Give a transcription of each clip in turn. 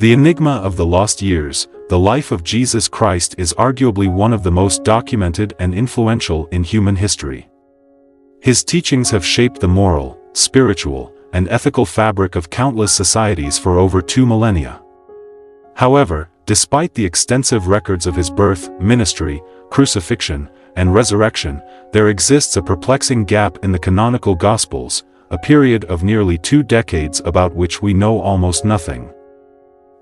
The Enigma of the Lost Years, the life of Jesus Christ is arguably one of the most documented and influential in human history. His teachings have shaped the moral, spiritual, and ethical fabric of countless societies for over 2 millennia. However, despite the extensive records of his birth, ministry, crucifixion, and resurrection, there exists a perplexing gap in the canonical Gospels, a period of nearly 2 decades about which we know almost nothing.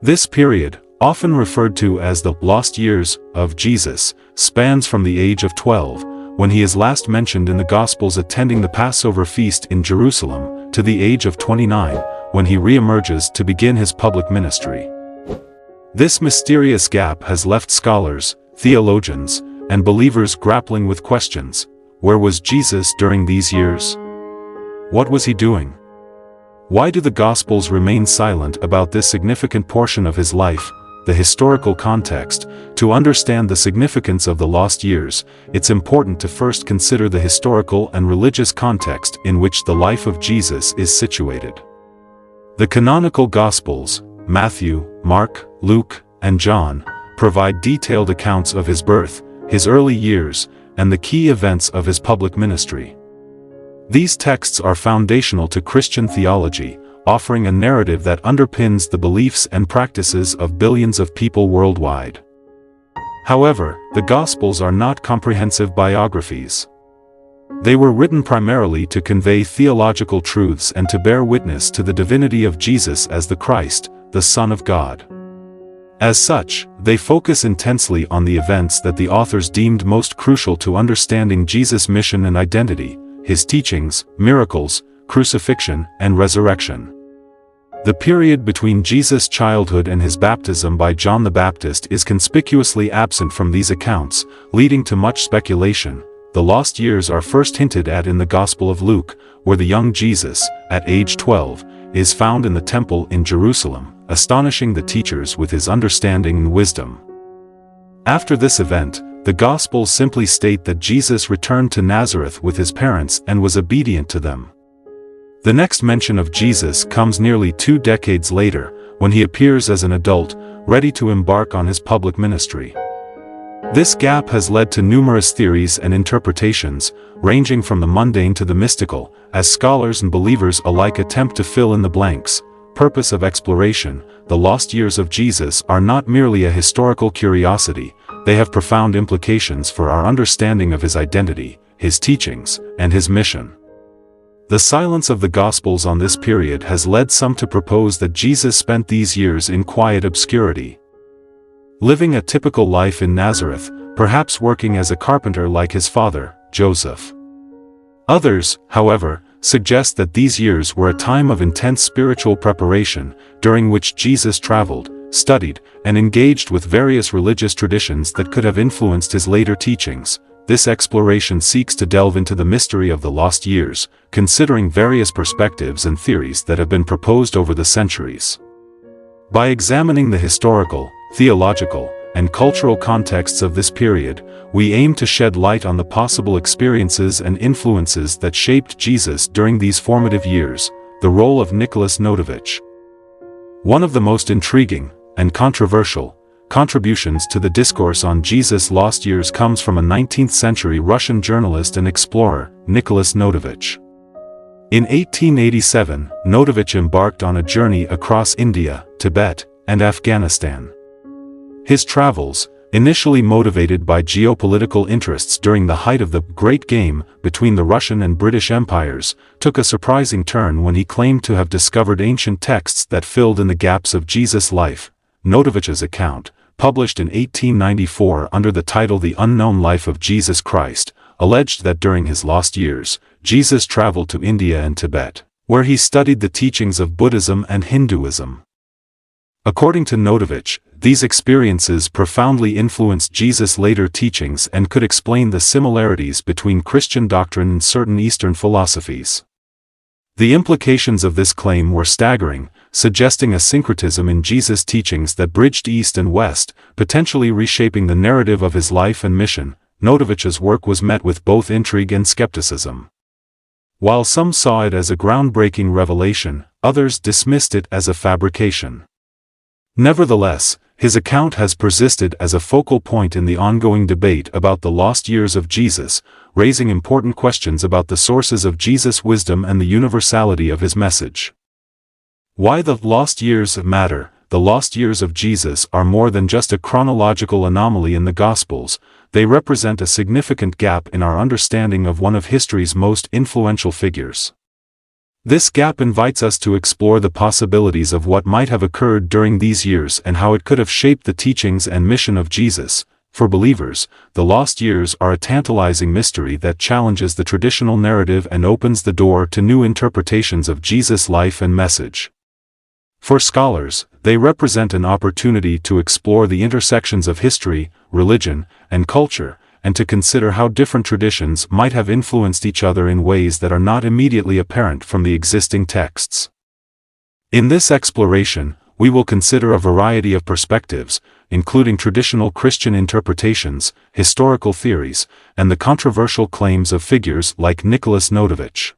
This period, often referred to as the lost years of Jesus, spans from the age of 12, when he is last mentioned in the Gospels attending the Passover feast in Jerusalem, to the age of 29, when he reemerges to begin his public ministry. This mysterious gap has left scholars, theologians, and believers grappling with questions. Where was Jesus during these years? What was he doing? Why do the Gospels remain silent about this significant portion of his life? The historical context. To understand the significance of the lost years, it's important to first consider the historical and religious context in which the life of Jesus is situated. The canonical Gospels, Matthew, Mark, Luke, and John, provide detailed accounts of his birth, his early years, and the key events of his public ministry. These texts are foundational to Christian theology, offering a narrative that underpins the beliefs and practices of billions of people worldwide. However, the Gospels are not comprehensive biographies. They were written primarily to convey theological truths and to bear witness to the divinity of Jesus as the Christ, the Son of God. As such, they focus intensely on the events that the authors deemed most crucial to understanding Jesus' mission and identity, his teachings, miracles, crucifixion, and resurrection. The period between Jesus' childhood and his baptism by John the Baptist is conspicuously absent from these accounts, leading to much speculation. The lost years are first hinted at in the Gospel of Luke, where the young Jesus, at age 12, is found in the temple in Jerusalem, astonishing the teachers with his understanding and wisdom. After this event, the Gospels simply state that Jesus returned to Nazareth with his parents and was obedient to them. The next mention of Jesus comes nearly 2 decades later, when he appears as an adult, ready to embark on his public ministry. This gap has led to numerous theories and interpretations, ranging from the mundane to the mystical, as scholars and believers alike attempt to fill in the blanks. Purpose of exploration. The lost years of Jesus are not merely a historical curiosity, they have profound implications for our understanding of his identity, his teachings, and his mission. The silence of the Gospels on this period has led some to propose that Jesus spent these years in quiet obscurity, living a typical life in Nazareth, perhaps working as a carpenter like his father, Joseph. Others, however, suggest that these years were a time of intense spiritual preparation, during which Jesus traveled, studied, and engaged with various religious traditions that could have influenced his later teachings. This exploration seeks to delve into the mystery of the lost years, considering various perspectives and theories that have been proposed over the centuries. By examining the historical, theological, and cultural contexts of this period, we aim to shed light on the possible experiences and influences that shaped Jesus during these formative years. The role of Nicolas Notovitch. One of the most intriguing and controversial contributions to the discourse on Jesus' lost years comes from a 19th-century Russian journalist and explorer, Nicolas Notovitch. In 1887, Notovitch embarked on a journey across India, Tibet, and Afghanistan. His travels, initially motivated by geopolitical interests during the height of the Great Game between the Russian and British empires, took a surprising turn when he claimed to have discovered ancient texts that filled in the gaps of Jesus' life. Notovitch's account, published in 1894 under the title The Unknown Life of Jesus Christ, alleged that during his lost years, Jesus traveled to India and Tibet, where he studied the teachings of Buddhism and Hinduism. According to Notovitch, these experiences profoundly influenced Jesus' later teachings and could explain the similarities between Christian doctrine and certain Eastern philosophies. The implications of this claim were staggering, suggesting a syncretism in Jesus' teachings that bridged East and West, potentially reshaping the narrative of his life and mission. Notovitch's work was met with both intrigue and skepticism. While some saw it as a groundbreaking revelation, others dismissed it as a fabrication. Nevertheless, his account has persisted as a focal point in the ongoing debate about the lost years of Jesus, raising important questions about the sources of Jesus' wisdom and the universality of his message. Why the lost years matter? The lost years of Jesus are more than just a chronological anomaly in the Gospels. They represent a significant gap in our understanding of one of history's most influential figures. This gap invites us to explore the possibilities of what might have occurred during these years and how it could have shaped the teachings and mission of Jesus. For believers, the lost years are a tantalizing mystery that challenges the traditional narrative and opens the door to new interpretations of Jesus' life and message. For scholars, they represent an opportunity to explore the intersections of history, religion, and culture, and to consider how different traditions might have influenced each other in ways that are not immediately apparent from the existing texts. In this exploration, we will consider a variety of perspectives, including traditional Christian interpretations, historical theories, and the controversial claims of figures like Nicolas Notovitch.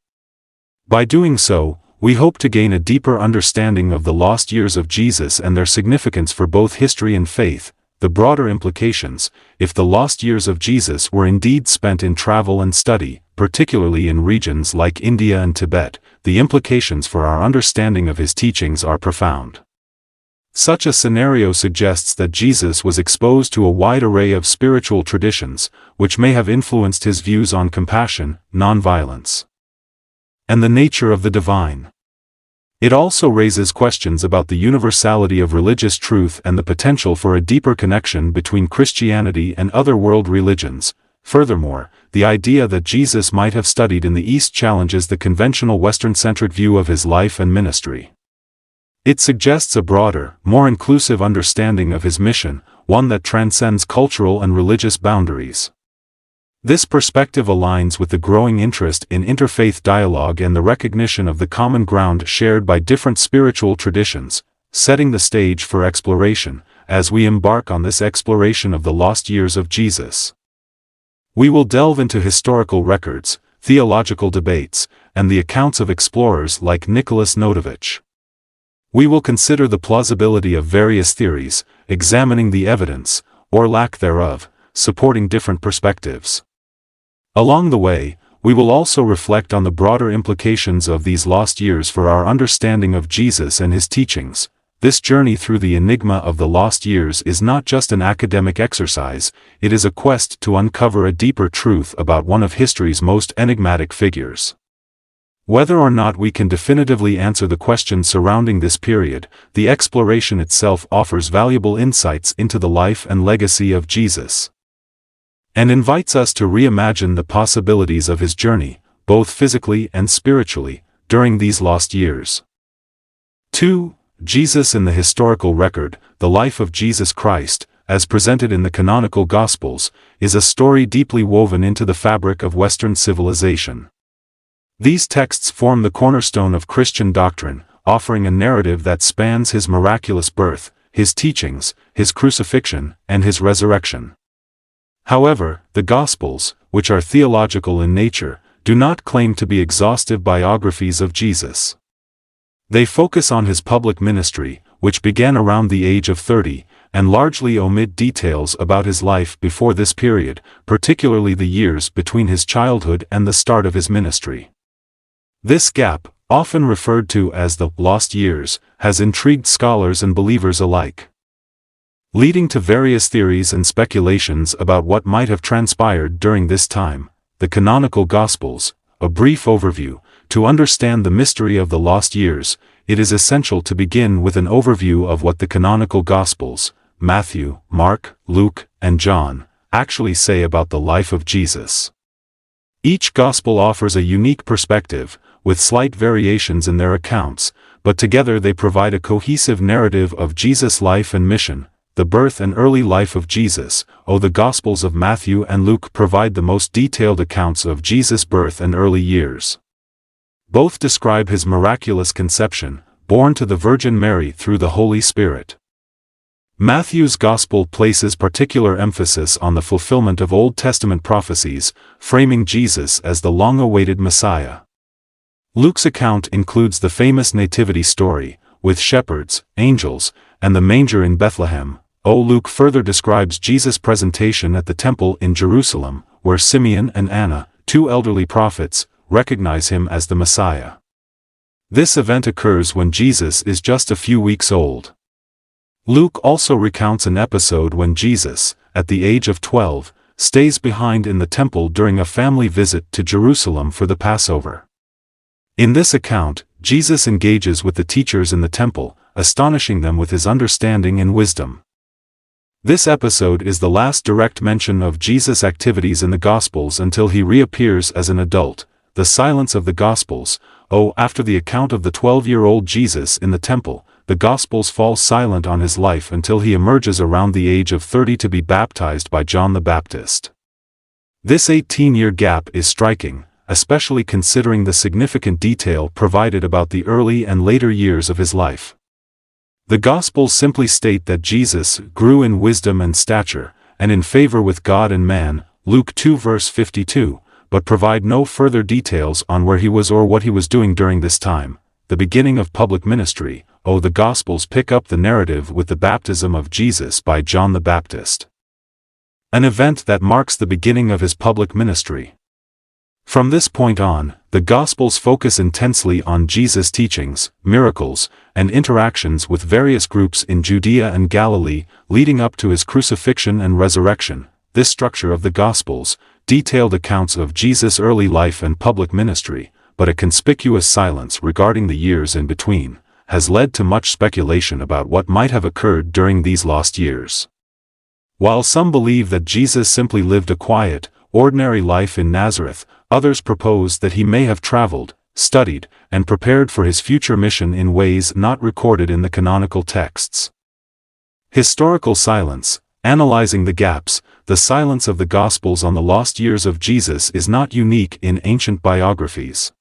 By doing so, we hope to gain a deeper understanding of the lost years of Jesus and their significance for both history and faith. The broader implications, if the lost years of Jesus were indeed spent in travel and study, particularly in regions like India and Tibet, the implications for our understanding of his teachings are profound. Such a scenario suggests that Jesus was exposed to a wide array of spiritual traditions, which may have influenced his views on compassion, nonviolence, and the nature of the divine. It also raises questions about the universality of religious truth and the potential for a deeper connection between Christianity and other world religions. Furthermore, the idea that Jesus might have studied in the East challenges the conventional Western-centric view of his life and ministry. It suggests a broader, more inclusive understanding of his mission, one that transcends cultural and religious boundaries. This perspective aligns with the growing interest in interfaith dialogue and the recognition of the common ground shared by different spiritual traditions, setting the stage for exploration, as we embark on this exploration of the lost years of Jesus. We will delve into historical records, theological debates, and the accounts of explorers like Nicolas Notovitch. We will consider the plausibility of various theories, examining the evidence, or lack thereof, supporting different perspectives. Along the way, we will also reflect on the broader implications of these lost years for our understanding of Jesus and his teachings. This journey through the enigma of the lost years is not just an academic exercise, it is a quest to uncover a deeper truth about one of history's most enigmatic figures. Whether or not we can definitively answer the questions surrounding this period, the exploration itself offers valuable insights into the life and legacy of Jesus, and invites us to reimagine the possibilities of his journey, both physically and spiritually, during these lost years. 2. Jesus in the historical record. The life of Jesus Christ, as presented in the canonical Gospels, is a story deeply woven into the fabric of Western civilization. These texts form the cornerstone of Christian doctrine, offering a narrative that spans his miraculous birth, his teachings, his crucifixion, and his resurrection. However, the Gospels, which are theological in nature, do not claim to be exhaustive biographies of Jesus. They focus on his public ministry, which began around the age of 30, and largely omit details about his life before this period, particularly the years between his childhood and the start of his ministry. This gap, often referred to as the lost years, has intrigued scholars and believers alike, leading to various theories and speculations about what might have transpired during this time. The canonical Gospels. A brief overview. To understand the mystery of the lost years, it is essential to begin with an overview of what the canonical Gospels, Matthew, Mark, Luke, and John, actually say about the life of Jesus. Each Gospel offers a unique perspective, with slight variations in their accounts, but together they provide a cohesive narrative of Jesus' life and mission. The birth and early life of Jesus. The Gospels of Matthew and Luke provide the most detailed accounts of Jesus' birth and early years. Both describe his miraculous conception, born to the Virgin Mary through the Holy Spirit. Matthew's Gospel places particular emphasis on the fulfillment of Old Testament prophecies, framing Jesus as the long-awaited Messiah. Luke's account includes the famous nativity story, with shepherds, angels, and the manger in Bethlehem. Luke further describes Jesus' presentation at the temple in Jerusalem, where Simeon and Anna, two elderly prophets, recognize him as the Messiah. This event occurs when Jesus is just a few weeks old. Luke also recounts an episode when Jesus, at the age of 12, stays behind in the temple during a family visit to Jerusalem for the Passover. In this account, Jesus engages with the teachers in the temple, astonishing them with his understanding and wisdom. This episode is the last direct mention of Jesus' activities in the Gospels until he reappears as an adult. The silence of the Gospels. After the account of the 12-year-old Jesus in the temple, the Gospels fall silent on his life until he emerges around the age of 30 to be baptized by John the Baptist. This 18-year gap is striking, especially considering the significant detail provided about the early and later years of his life. The Gospels simply state that Jesus grew in wisdom and stature, and in favor with God and man, Luke 2 verse 52, but provide no further details on where he was or what he was doing during this time, the beginning of public ministry. The Gospels pick up the narrative with the baptism of Jesus by John the Baptist, an event that marks the beginning of his public ministry. From this point on, the Gospels focus intensely on Jesus' teachings, miracles, and interactions with various groups in Judea and Galilee, leading up to his crucifixion and resurrection. This structure of the Gospels, detailed accounts of Jesus' early life and public ministry, but a conspicuous silence regarding the years in between, has led to much speculation about what might have occurred during these lost years. While some believe that Jesus simply lived a quiet, ordinary life in Nazareth, others propose that he may have traveled, studied, and prepared for his future mission in ways not recorded in the canonical texts. Historical silence. Analyzing the gaps, the silence of the Gospels on the lost years of Jesus is not unique in ancient biographies.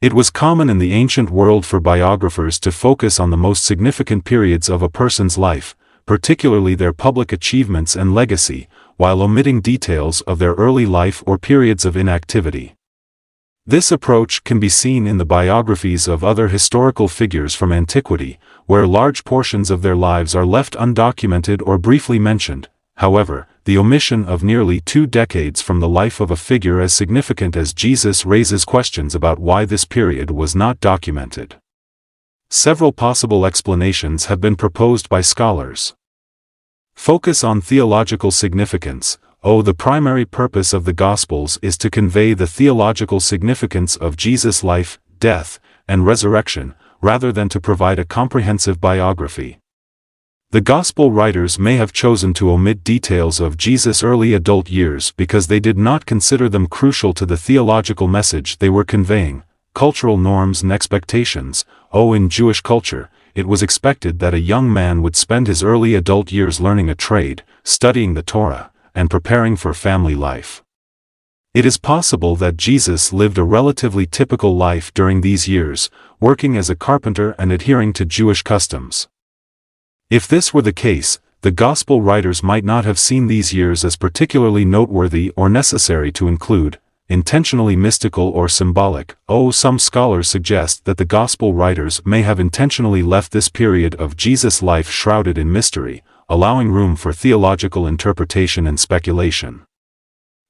It was common in the ancient world for biographers to focus on the most significant periods of a person's life, particularly their public achievements and legacy, while omitting details of their early life or periods of inactivity. This approach can be seen in the biographies of other historical figures from antiquity, where large portions of their lives are left undocumented or briefly mentioned. However, the omission of nearly 2 decades from the life of a figure as significant as Jesus raises questions about why this period was not documented. Several possible explanations have been proposed by scholars. Focus on theological significance. The primary purpose of the Gospels is to convey the theological significance of Jesus' life, death, and resurrection, rather than to provide a comprehensive biography. The Gospel writers may have chosen to omit details of Jesus' early adult years because they did not consider them crucial to the theological message they were conveying. Cultural norms and expectations. In Jewish culture, it was expected that a young man would spend his early adult years learning a trade, studying the Torah, and preparing for family life. It is possible that Jesus lived a relatively typical life during these years, working as a carpenter and adhering to Jewish customs. If this were the case, the Gospel writers might not have seen these years as particularly noteworthy or necessary to include, intentionally mystical or symbolic. Some scholars suggest that the Gospel writers may have intentionally left this period of Jesus' life shrouded in mystery, allowing room for theological interpretation and speculation.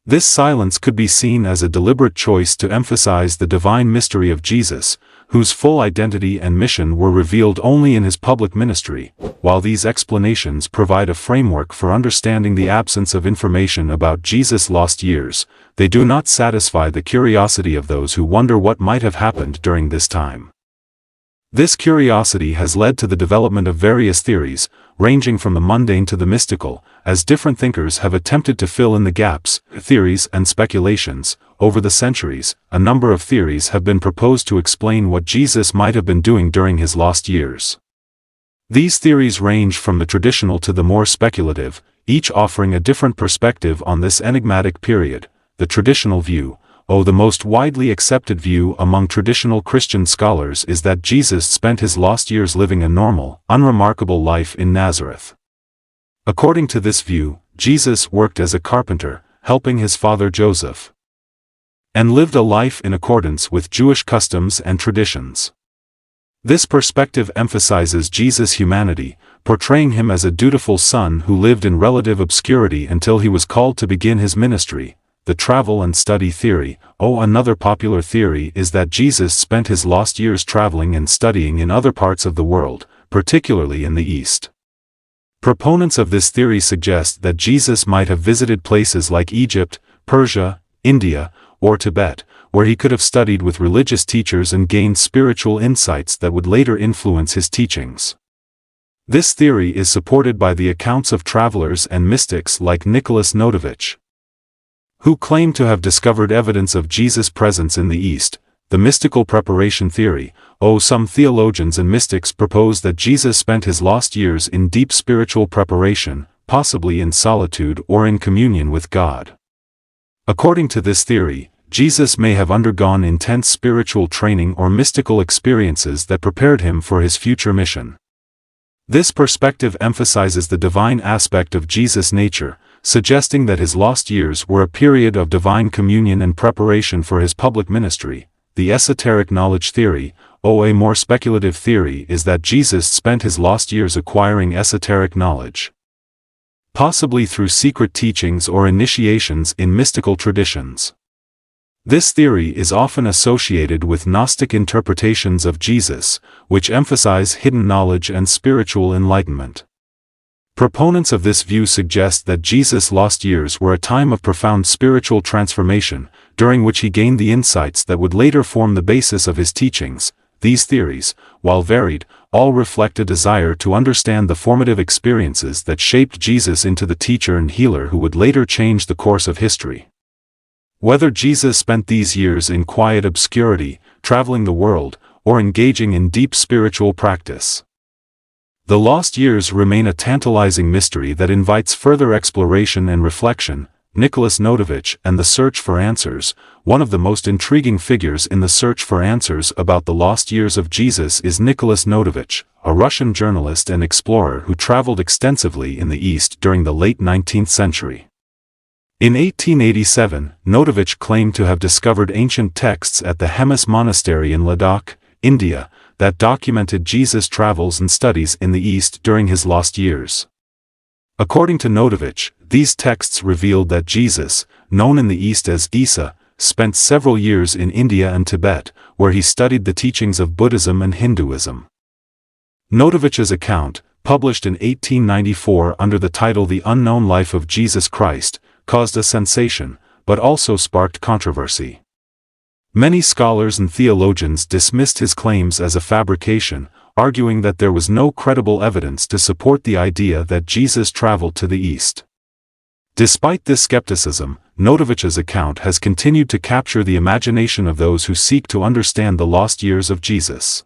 This silence could be seen as a deliberate choice to emphasize the divine mystery of Jesus, whose full identity and mission were revealed only in his public ministry. While these explanations provide a framework for understanding the absence of information about Jesus' lost years, they do not satisfy the curiosity of those who wonder what might have happened during this time. This curiosity has led to the development of various theories, ranging from the mundane to the mystical, as different thinkers have attempted to fill in the gaps. Theories and speculations. Over the centuries, a number of theories have been proposed to explain what Jesus might have been doing during his lost years. These theories range from the traditional to the more speculative, each offering a different perspective on this enigmatic period. The traditional view. The most widely accepted view among traditional Christian scholars is that Jesus spent his lost years living a normal, unremarkable life in Nazareth. According to this view, Jesus worked as a carpenter, helping his father Joseph, and lived a life in accordance with Jewish customs and traditions. This perspective emphasizes Jesus' humanity, portraying him as a dutiful son who lived in relative obscurity until he was called to begin his ministry. The travel and study theory. Another popular theory is that Jesus spent his lost years traveling and studying in other parts of the world, particularly in the East. Proponents of this theory suggest that Jesus might have visited places like Egypt, Persia, India, or Tibet, where he could have studied with religious teachers and gained spiritual insights that would later influence his teachings. This theory is supported by the accounts of travelers and mystics like Nicolas Notovitch, who claim to have discovered evidence of Jesus' presence in the East. The mystical preparation theory. Some theologians and mystics propose that Jesus spent his lost years in deep spiritual preparation, possibly in solitude or in communion with God. According to this theory, Jesus may have undergone intense spiritual training or mystical experiences that prepared him for his future mission. This perspective emphasizes the divine aspect of Jesus' nature, suggesting that his lost years were a period of divine communion and preparation for his public ministry. The esoteric knowledge theory. A more speculative theory is that Jesus spent his lost years acquiring esoteric knowledge, possibly through secret teachings or initiations in mystical traditions. This theory is often associated with Gnostic interpretations of Jesus, which emphasize hidden knowledge and spiritual enlightenment. Proponents of this view suggest that Jesus' lost years were a time of profound spiritual transformation, during which he gained the insights that would later form the basis of his teachings. These theories, while varied, all reflect a desire to understand the formative experiences that shaped Jesus into the teacher and healer who would later change the course of history. Whether Jesus spent these years in quiet obscurity, traveling the world, or engaging in deep spiritual practice, the lost years remain a tantalizing mystery that invites further exploration and reflection. Nicolas Notovitch and the Search for Answers. One of the most intriguing figures in the search for answers about the lost years of Jesus is Nicolas Notovitch, a Russian journalist and explorer who traveled extensively in the East during the late 19th century. In 1887, Notovitch claimed to have discovered ancient texts at the Hemis Monastery in Ladakh, India, that documented Jesus' travels and studies in the East during his lost years. According to Notovitch, these texts revealed that Jesus, known in the East as Issa, spent several years in India and Tibet, where he studied the teachings of Buddhism and Hinduism. Notovitch's account, published in 1894 under the title The Unknown Life of Jesus Christ, caused a sensation, but also sparked controversy. Many scholars and theologians dismissed his claims as a fabrication, arguing that there was no credible evidence to support the idea that Jesus traveled to the East. Despite this skepticism, Notovitch's account has continued to capture the imagination of those who seek to understand the lost years of Jesus.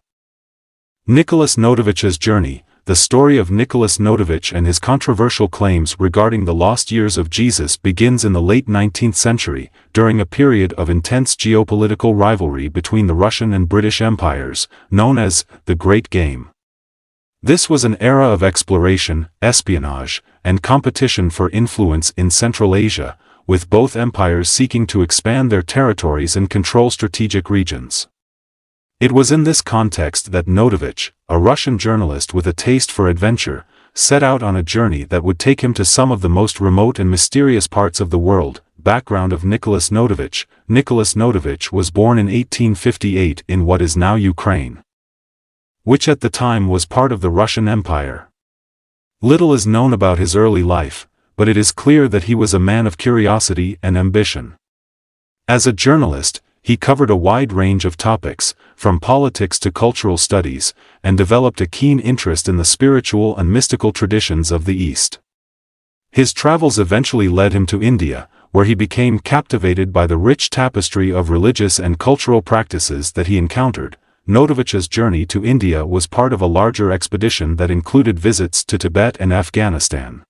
Nicolas Notovitch's journey. The story of Nicolas Notovitch and his controversial claims regarding the lost years of Jesus begins in the late 19th century, during a period of intense geopolitical rivalry between the Russian and British empires, known as the Great Game. This was an era of exploration, espionage, and competition for influence in Central Asia, with both empires seeking to expand their territories and control strategic regions. It was in this context that Notovitch, a Russian journalist with a taste for adventure, set out on a journey that would take him to some of the most remote and mysterious parts of the world. Background of Nicolas Notovitch. Nicolas Notovitch was born in 1858 in what is now Ukraine, which at the time was part of the Russian Empire. Little is known about his early life, but it is clear that he was a man of curiosity and ambition. As a journalist, he covered a wide range of topics, from politics to cultural studies, and developed a keen interest in the spiritual and mystical traditions of the East. His travels eventually led him to India, where he became captivated by the rich tapestry of religious and cultural practices that he encountered. Notovitch's journey to India was part of a larger expedition that included visits to Tibet and Afghanistan.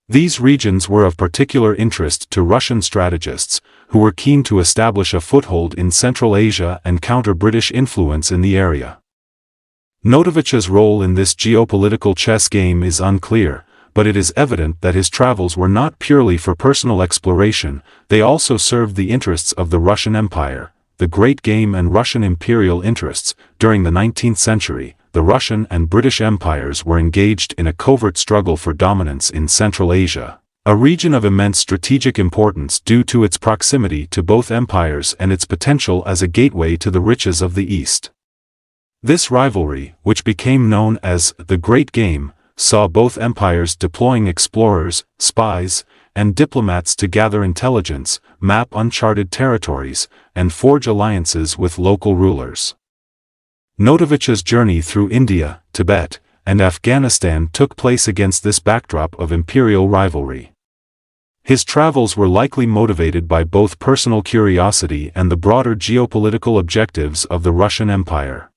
These regions were of particular interest to Russian strategists, who were keen to establish a foothold in Central Asia and counter British influence in the area. Notovitch's role in this geopolitical chess game is unclear, but it is evident that his travels were not purely for personal exploration, they also served the interests of the Russian Empire, the Great Game and Russian imperial interests. During the 19th century, the Russian and British empires were engaged in a covert struggle for dominance in Central Asia, a region of immense strategic importance due to its proximity to both empires and its potential as a gateway to the riches of the East. This rivalry, which became known as the Great Game, saw both empires deploying explorers, spies, and diplomats to gather intelligence, map uncharted territories, and forge alliances with local rulers. Notovitch's journey through India, Tibet, and Afghanistan took place against this backdrop of imperial rivalry. His travels were likely motivated by both personal curiosity and the broader geopolitical objectives of the Russian Empire.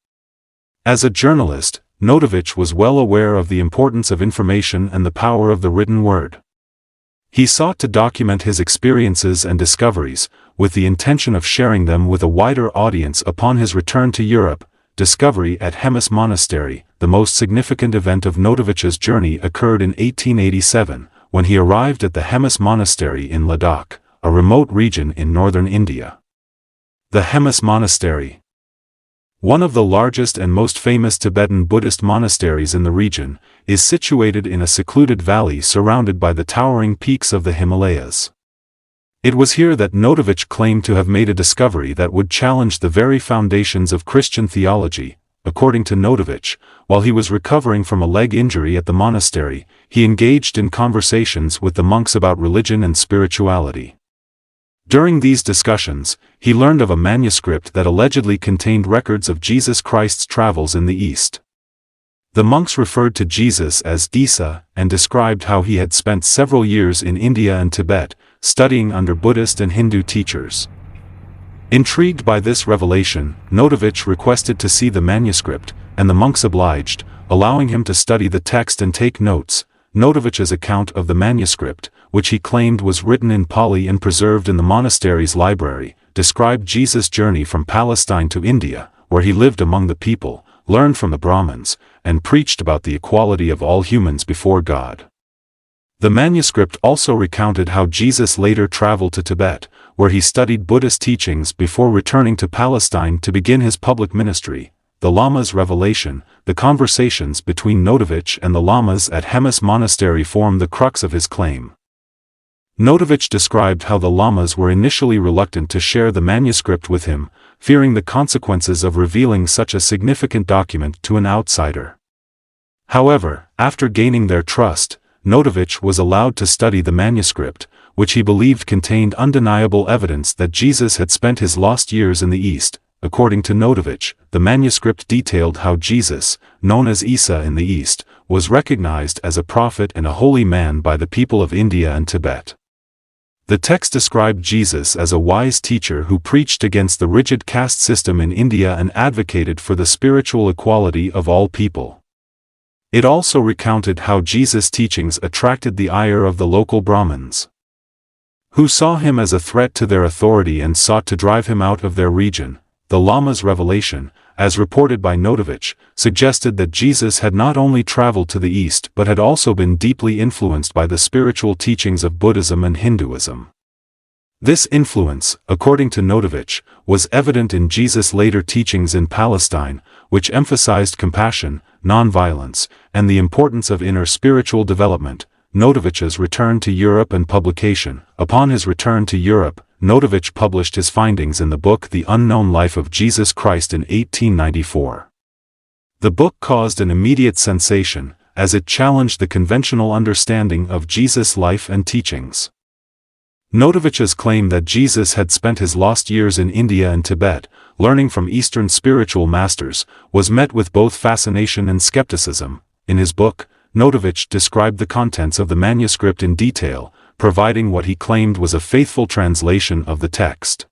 As a journalist, Notovitch was well aware of the importance of information and the power of the written word. He sought to document his experiences and discoveries, with the intention of sharing them with a wider audience upon his return to Europe. Discovery at Hemis Monastery, the most significant event of Notovitch's journey, occurred in 1887, when he arrived at the Hemis Monastery in Ladakh, a remote region in northern India. The Hemis Monastery, one of the largest and most famous Tibetan Buddhist monasteries in the region, is situated in a secluded valley surrounded by the towering peaks of the Himalayas. It was here that Notovitch claimed to have made a discovery that would challenge the very foundations of Christian theology. According to Notovitch, while he was recovering from a leg injury at the monastery, he engaged in conversations with the monks about religion and spirituality. During these discussions, he learned of a manuscript that allegedly contained records of Jesus Christ's travels in the East. The monks referred to Jesus as Issa and described how he had spent several years in India and Tibet, studying under Buddhist and Hindu teachers. Intrigued by this revelation, Notovitch requested to see the manuscript, and the monks obliged, allowing him to study the text and take notes. Notovitch's account of the manuscript, which he claimed was written in Pali and preserved in the monastery's library, described Jesus' journey from Palestine to India, where he lived among the people, learned from the Brahmins, and preached about the equality of all humans before God. The manuscript also recounted how Jesus later traveled to Tibet, where he studied Buddhist teachings before returning to Palestine to begin his public ministry. The Lama's revelation, the conversations between Notovitch and the Lamas at Hemis Monastery form the crux of his claim. Notovitch described how the Lamas were initially reluctant to share the manuscript with him, fearing the consequences of revealing such a significant document to an outsider. However, after gaining their trust, Notovitch was allowed to study the manuscript, which he believed contained undeniable evidence that Jesus had spent his lost years in the East. According to Notovitch, the manuscript detailed how Jesus, known as Issa in the East, was recognized as a prophet and a holy man by the people of India and Tibet. The text described Jesus as a wise teacher who preached against the rigid caste system in India and advocated for the spiritual equality of all people. It also recounted how Jesus' teachings attracted the ire of the local Brahmins, who saw him as a threat to their authority and sought to drive him out of their region. The Lama's revelation, as reported by Notovitch, suggested that Jesus had not only traveled to the East but had also been deeply influenced by the spiritual teachings of Buddhism and Hinduism. This influence, according to Notovitch, was evident in Jesus' later teachings in Palestine, which emphasized compassion, nonviolence, and the importance of inner spiritual development. Notovitch's return to Europe and publication. Upon his return to Europe, Notovitch published his findings in the book The Unknown Life of Jesus Christ in 1894. The book caused an immediate sensation, as it challenged the conventional understanding of Jesus' life and teachings. Notovitch's claim that Jesus had spent his lost years in India and Tibet, learning from Eastern spiritual masters, was met with both fascination and skepticism. In his book, Notovitch described the contents of the manuscript in detail, providing what he claimed was a faithful translation of the text.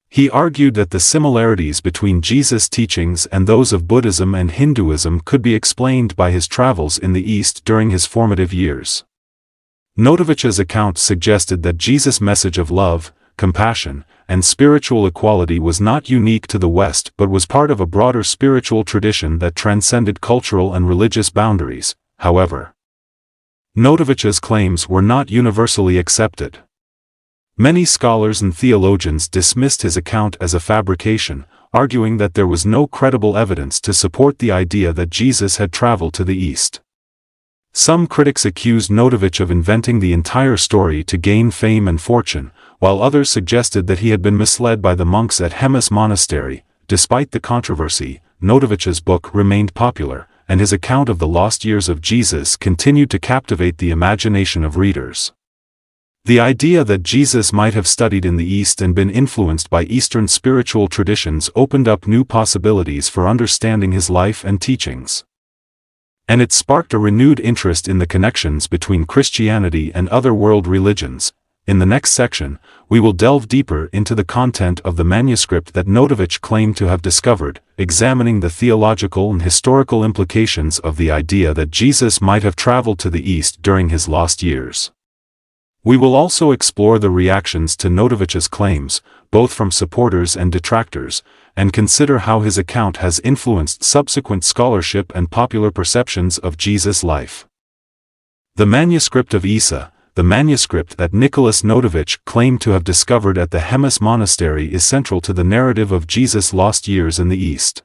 He argued that the similarities between Jesus' teachings and those of Buddhism and Hinduism could be explained by his travels in the East during his formative years. Notovitch's account suggested that Jesus' message of love, compassion, and spiritual equality was not unique to the West but was part of a broader spiritual tradition that transcended cultural and religious boundaries. However, Notovitch's claims were not universally accepted. Many scholars and theologians dismissed his account as a fabrication, arguing that there was no credible evidence to support the idea that Jesus had traveled to the East. Some critics accused Notovitch of inventing the entire story to gain fame and fortune, while others suggested that he had been misled by the monks at Hemis Monastery. Despite the controversy, Notovitch's book remained popular, and his account of the lost years of Jesus continued to captivate the imagination of readers. The idea that Jesus might have studied in the East and been influenced by Eastern spiritual traditions opened up new possibilities for understanding his life and teachings. And it sparked a renewed interest in the connections between Christianity and other world religions. In the next section, we will delve deeper into the content of the manuscript that Notovitch claimed to have discovered, examining the theological and historical implications of the idea that Jesus might have traveled to the East during his lost years. We will also explore the reactions to Notovitch's claims, both from supporters and detractors, and consider how his account has influenced subsequent scholarship and popular perceptions of Jesus' life. The Manuscript of Issa, the manuscript that Nicolas Notovitch claimed to have discovered at the Hemis Monastery, is central to the narrative of Jesus' lost years in the East.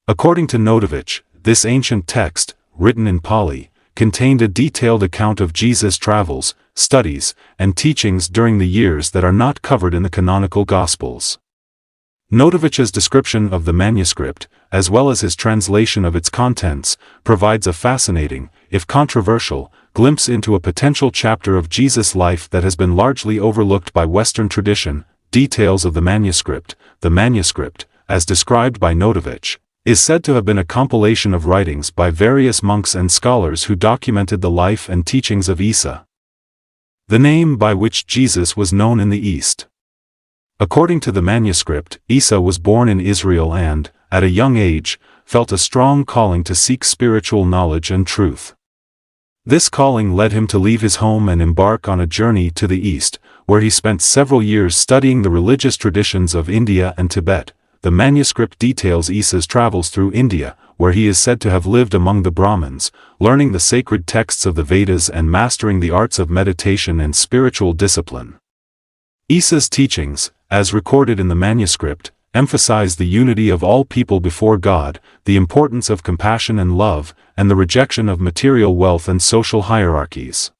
According to Notovitch, this ancient text, written in Pali, contained a detailed account of Jesus' travels, studies, and teachings during the years that are not covered in the canonical Gospels. Notovitch's description of the manuscript, as well as his translation of its contents, provides a fascinating, if controversial, glimpse into a potential chapter of Jesus' life that has been largely overlooked by Western tradition. Details of the manuscript, as described by Notovitch, is said to have been a compilation of writings by various monks and scholars who documented the life and teachings of Issa, the name by which Jesus was known in the East. According to the manuscript, Issa was born in Israel and, at a young age, felt a strong calling to seek spiritual knowledge and truth. This calling led him to leave his home and embark on a journey to the East, where he spent several years studying the religious traditions of India and Tibet. The manuscript details Issa's travels through India, where he is said to have lived among the Brahmins, learning the sacred texts of the Vedas and mastering the arts of meditation and spiritual discipline. Issa's teachings, as recorded in the manuscript, emphasize the unity of all people before God, the importance of compassion and love, and the rejection of material wealth and social hierarchies.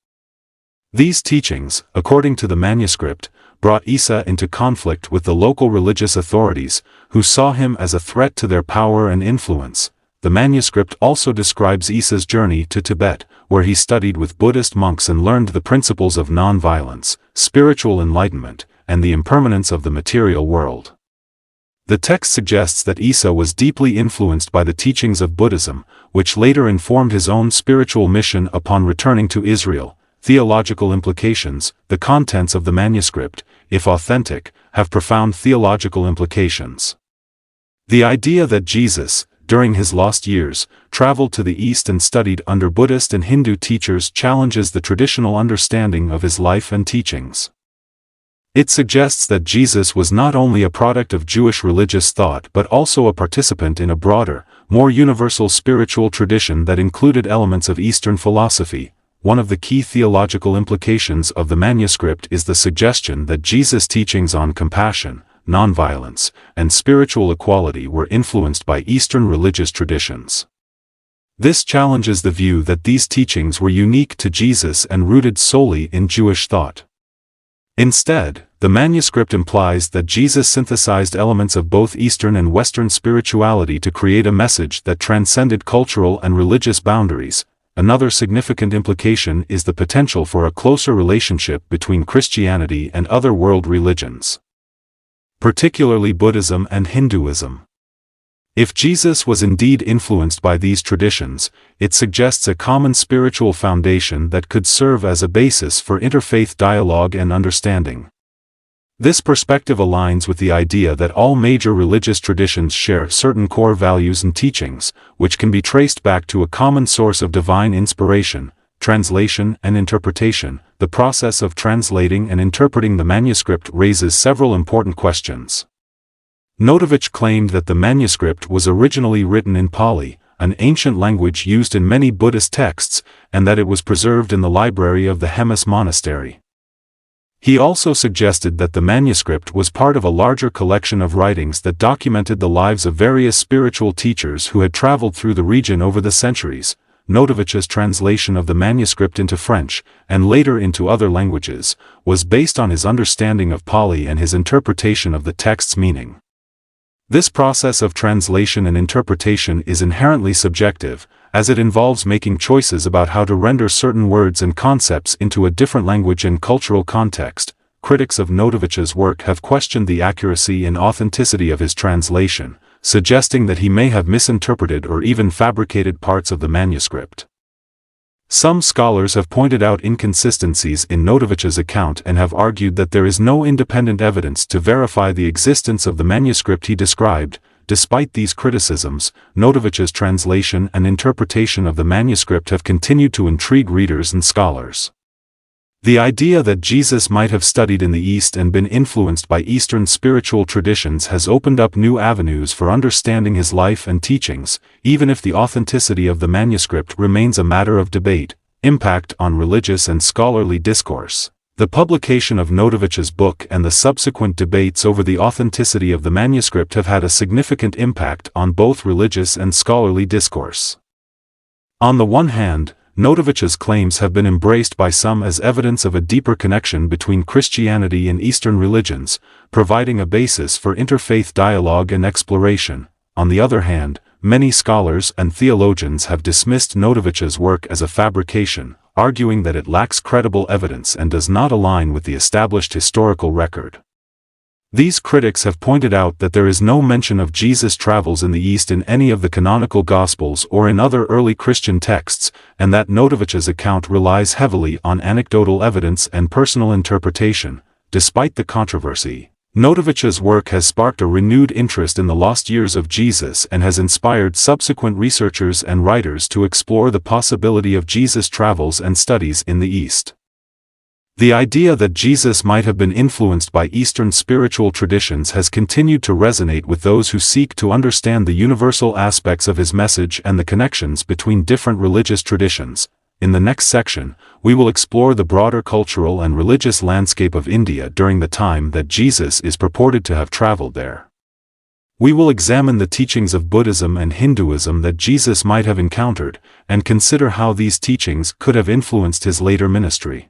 These teachings, according to the manuscript, brought Issa into conflict with the local religious authorities, who saw him as a threat to their power and influence. The manuscript also describes Issa's journey to Tibet, where he studied with Buddhist monks and learned the principles of non-violence, spiritual enlightenment, and the impermanence of the material world. The text suggests that Issa was deeply influenced by the teachings of Buddhism, which later informed his own spiritual mission upon returning to Israel. Theological implications. The contents of the manuscript, if authentic, have profound theological implications. The idea that Jesus, during his lost years, traveled to the East and studied under Buddhist and Hindu teachers challenges the traditional understanding of his life and teachings. It suggests that Jesus was not only a product of Jewish religious thought but also a participant in a broader, more universal spiritual tradition that included elements of Eastern philosophy. One of the key theological implications of the manuscript is the suggestion that Jesus' teachings on compassion, nonviolence, and spiritual equality were influenced by Eastern religious traditions. This challenges the view that these teachings were unique to Jesus and rooted solely in Jewish thought. Instead, the manuscript implies that Jesus synthesized elements of both Eastern and Western spirituality to create a message that transcended cultural and religious boundaries. Another significant implication is the potential for a closer relationship between Christianity and other world religions, particularly Buddhism and Hinduism. If Jesus was indeed influenced by these traditions, it suggests a common spiritual foundation that could serve as a basis for interfaith dialogue and understanding. This perspective aligns with the idea that all major religious traditions share certain core values and teachings, which can be traced back to a common source of divine inspiration. Translation and interpretation. The process of translating and interpreting the manuscript raises several important questions. Notovitch claimed that the manuscript was originally written in Pali, an ancient language used in many Buddhist texts, and that it was preserved in the library of the Hemis Monastery. He also suggested that the manuscript was part of a larger collection of writings that documented the lives of various spiritual teachers who had traveled through the region over the centuries. Notovitch's translation of the manuscript into French, and later into other languages, was based on his understanding of Pali and his interpretation of the text's meaning. This process of translation and interpretation is inherently subjective, as it involves making choices about how to render certain words and concepts into a different language and cultural context. Critics of Notovitch's work have questioned the accuracy and authenticity of his translation, suggesting that he may have misinterpreted or even fabricated parts of the manuscript. Some scholars have pointed out inconsistencies in Notovitch's account and have argued that there is no independent evidence to verify the existence of the manuscript he described. Despite these criticisms, Notovitch's translation and interpretation of the manuscript have continued to intrigue readers and scholars. The idea that Jesus might have studied in the East and been influenced by Eastern spiritual traditions has opened up new avenues for understanding his life and teachings, even if the authenticity of the manuscript remains a matter of debate. Impact on religious and scholarly discourse. The publication of Notovitch's book and the subsequent debates over the authenticity of the manuscript have had a significant impact on both religious and scholarly discourse. On the one hand, Notovitch's claims have been embraced by some as evidence of a deeper connection between Christianity and Eastern religions, providing a basis for interfaith dialogue and exploration. On the other hand, many scholars and theologians have dismissed Notovitch's work as a fabrication, arguing that it lacks credible evidence and does not align with the established historical record. These critics have pointed out that there is no mention of Jesus' travels in the East in any of the canonical Gospels or in other early Christian texts, and that Notovitch's account relies heavily on anecdotal evidence and personal interpretation. Despite the controversy, Notovitch's work has sparked a renewed interest in the lost years of Jesus and has inspired subsequent researchers and writers to explore the possibility of Jesus' travels and studies in the East. The idea that Jesus might have been influenced by Eastern spiritual traditions has continued to resonate with those who seek to understand the universal aspects of his message and the connections between different religious traditions. In the next section, we will explore the broader cultural and religious landscape of India during the time that Jesus is purported to have traveled there. We will examine the teachings of Buddhism and Hinduism that Jesus might have encountered, and consider how these teachings could have influenced his later ministry.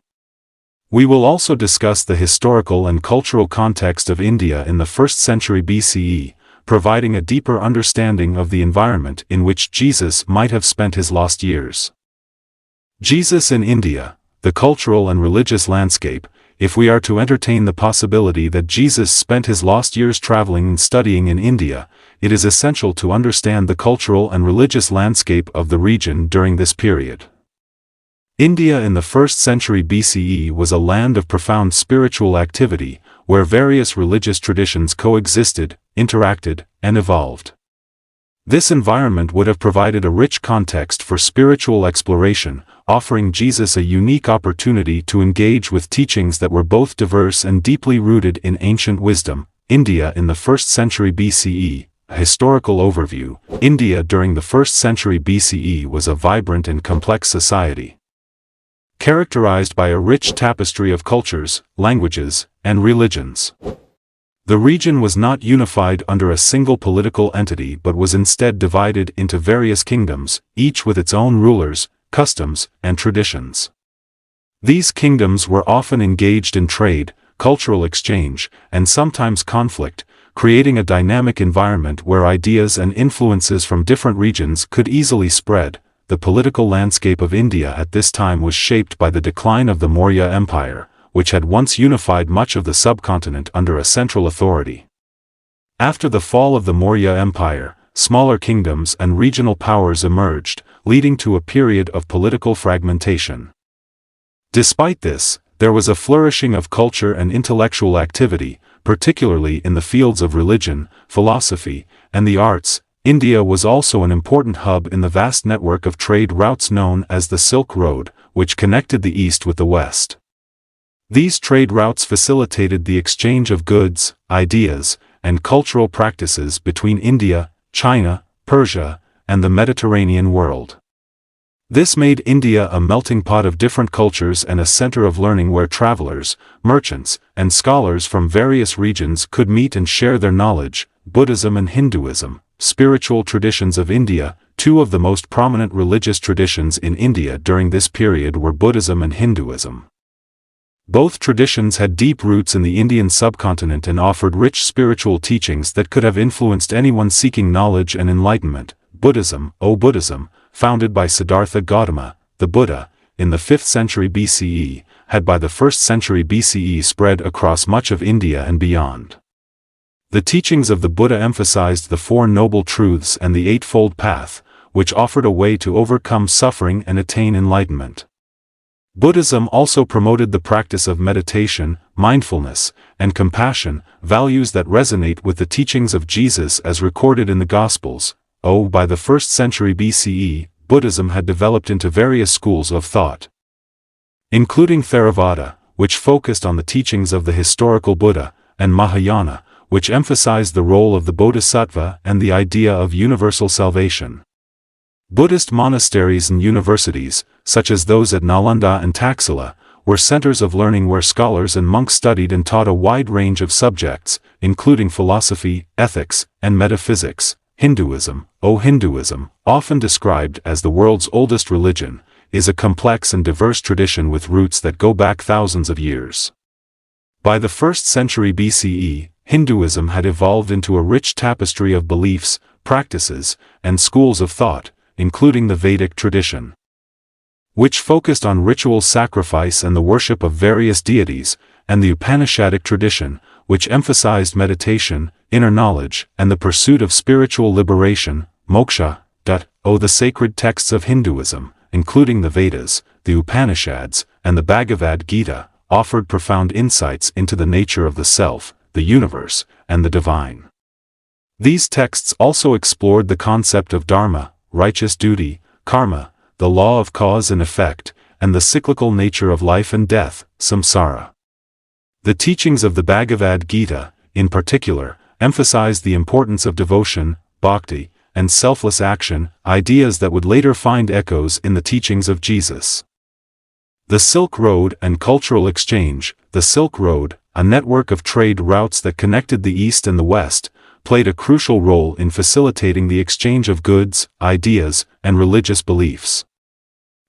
We will also discuss the historical and cultural context of India in the 1st century BCE, providing a deeper understanding of the environment in which Jesus might have spent his lost years. Jesus in India, the cultural and religious landscape. If we are to entertain the possibility that Jesus spent his lost years traveling and studying in India, it is essential to understand the cultural and religious landscape of the region during this period. India in the 1st century BCE was a land of profound spiritual activity, where various religious traditions coexisted, interacted, and evolved. This environment would have provided a rich context for spiritual exploration, offering Jesus a unique opportunity to engage with teachings that were both diverse and deeply rooted in ancient wisdom. India in the 1st century BCE. A historical overview. India during the 1st century BCE was a vibrant and complex society, characterized by a rich tapestry of cultures, languages, and religions. The region was not unified under a single political entity but was instead divided into various kingdoms, each with its own rulers, customs, and traditions. These kingdoms were often engaged in trade, cultural exchange, and sometimes conflict, creating a dynamic environment where ideas and influences from different regions could easily spread. The political landscape of India at this time was shaped by the decline of the Maurya Empire, which had once unified much of the subcontinent under a central authority. After the fall of the Maurya Empire, smaller kingdoms and regional powers emerged, leading to a period of political fragmentation. Despite this, there was a flourishing of culture and intellectual activity, particularly in the fields of religion, philosophy, and the arts. India was also an important hub in the vast network of trade routes known as the Silk Road, which connected the East with the West. These trade routes facilitated the exchange of goods, ideas, and cultural practices between India, China, Persia, and the Mediterranean world. This made India a melting pot of different cultures and a center of learning where travelers, merchants, and scholars from various regions could meet and share their knowledge. Buddhism and Hinduism, spiritual traditions of India. Two of the most prominent religious traditions in India during this period were Buddhism and Hinduism. Both traditions had deep roots in the Indian subcontinent and offered rich spiritual teachings that could have influenced anyone seeking knowledge and enlightenment. Buddhism, Buddhism, founded by Siddhartha Gautama, the Buddha, in the 5th century BCE, had by the 1st century BCE spread across much of India and beyond. The teachings of the Buddha emphasized the Four Noble Truths and the Eightfold Path, which offered a way to overcome suffering and attain enlightenment. Buddhism also promoted the practice of meditation, mindfulness, and compassion, values that resonate with the teachings of Jesus as recorded in the Gospels. By the 1st century BCE, Buddhism had developed into various schools of thought, including Theravada, which focused on the teachings of the historical Buddha, and Mahayana, which emphasized the role of the Bodhisattva and the idea of universal salvation. Buddhist monasteries and universities, such as those at Nalanda and Taxila, were centers of learning where scholars and monks studied and taught a wide range of subjects, including philosophy, ethics, and metaphysics. Hinduism, Hinduism, often described as the world's oldest religion, is a complex and diverse tradition with roots that go back thousands of years. By the 1st century BCE, Hinduism had evolved into a rich tapestry of beliefs, practices, and schools of thought, including the Vedic tradition, which focused on ritual sacrifice and the worship of various deities, and the Upanishadic tradition, which emphasized meditation, inner knowledge, and the pursuit of spiritual liberation, moksha. The sacred texts of Hinduism, including the Vedas, the Upanishads, and the Bhagavad Gita, offered profound insights into the nature of the self, the universe, and the divine. These texts also explored the concept of dharma, righteous duty, karma, the law of cause and effect, and the cyclical nature of life and death, samsara. The teachings of the Bhagavad Gita, in particular, emphasized the importance of devotion, bhakti, and selfless action, ideas that would later find echoes in the teachings of Jesus. The Silk Road and cultural exchange. The Silk Road, a network of trade routes that connected the East and the West, played a crucial role in facilitating the exchange of goods, ideas, and religious beliefs.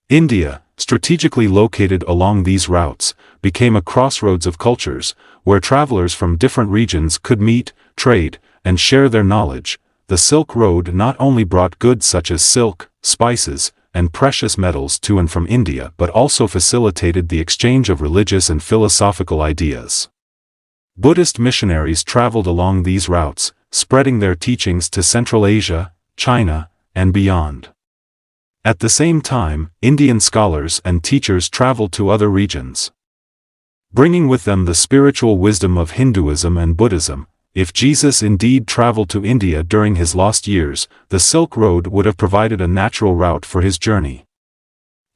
India, strategically located along these routes, became a crossroads of cultures, where travelers from different regions could meet, trade, and share their knowledge. The Silk Road not only brought goods such as silk, spices, and precious metals to and from India but also facilitated the exchange of religious and philosophical ideas. Buddhist missionaries traveled along these routes, spreading their teachings to Central Asia, China, and beyond. At the same time, Indian scholars and teachers traveled to other regions, bringing with them the spiritual wisdom of Hinduism and Buddhism. If Jesus indeed traveled to India during his lost years, the Silk Road would have provided a natural route for his journey.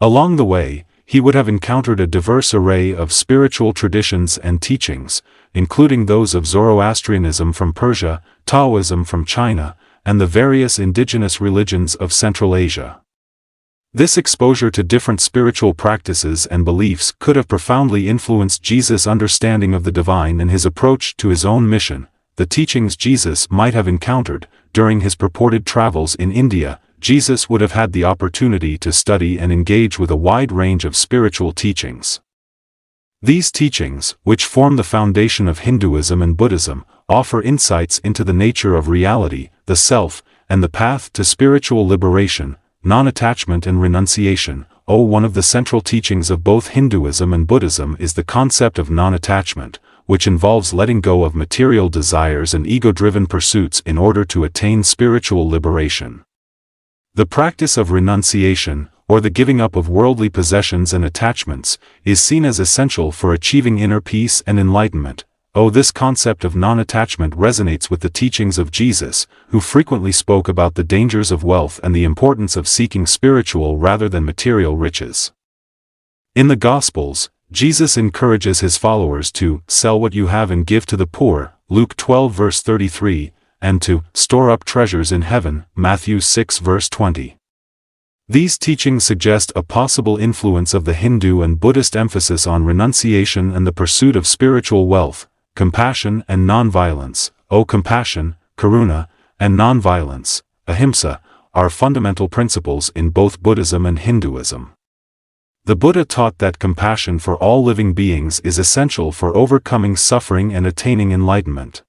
Along the way, he would have encountered a diverse array of spiritual traditions and teachings, including those of Zoroastrianism from Persia, Taoism from China, and the various indigenous religions of Central Asia. This exposure to different spiritual practices and beliefs could have profoundly influenced Jesus' understanding of the divine and his approach to his own mission. The teachings Jesus might have encountered during his purported travels in India. Jesus would have had the opportunity to study and engage with a wide range of spiritual teachings. These teachings, which form the foundation of Hinduism and Buddhism, offer insights into the nature of reality, the self, and the path to spiritual liberation, non-attachment and renunciation. One of the central teachings of both Hinduism and Buddhism is the concept of non-attachment, which involves letting go of material desires and ego-driven pursuits in order to attain spiritual liberation. The practice of renunciation, or the giving up of worldly possessions and attachments, is seen as essential for achieving inner peace and enlightenment. This concept of non-attachment resonates with the teachings of Jesus, who frequently spoke about the dangers of wealth and the importance of seeking spiritual rather than material riches. In the Gospels, Jesus encourages his followers to sell what you have and give to the poor, Luke 12 verse 33, and to store up treasures in heaven, Matthew 6 verse 20. These teachings suggest a possible influence of the Hindu and Buddhist emphasis on renunciation and the pursuit of spiritual wealth, compassion and non-violence. Compassion, karuna, and non-violence, ahimsa, are fundamental principles in both Buddhism and Hinduism. The Buddha taught that compassion for all living beings is essential for overcoming suffering and attaining enlightenment.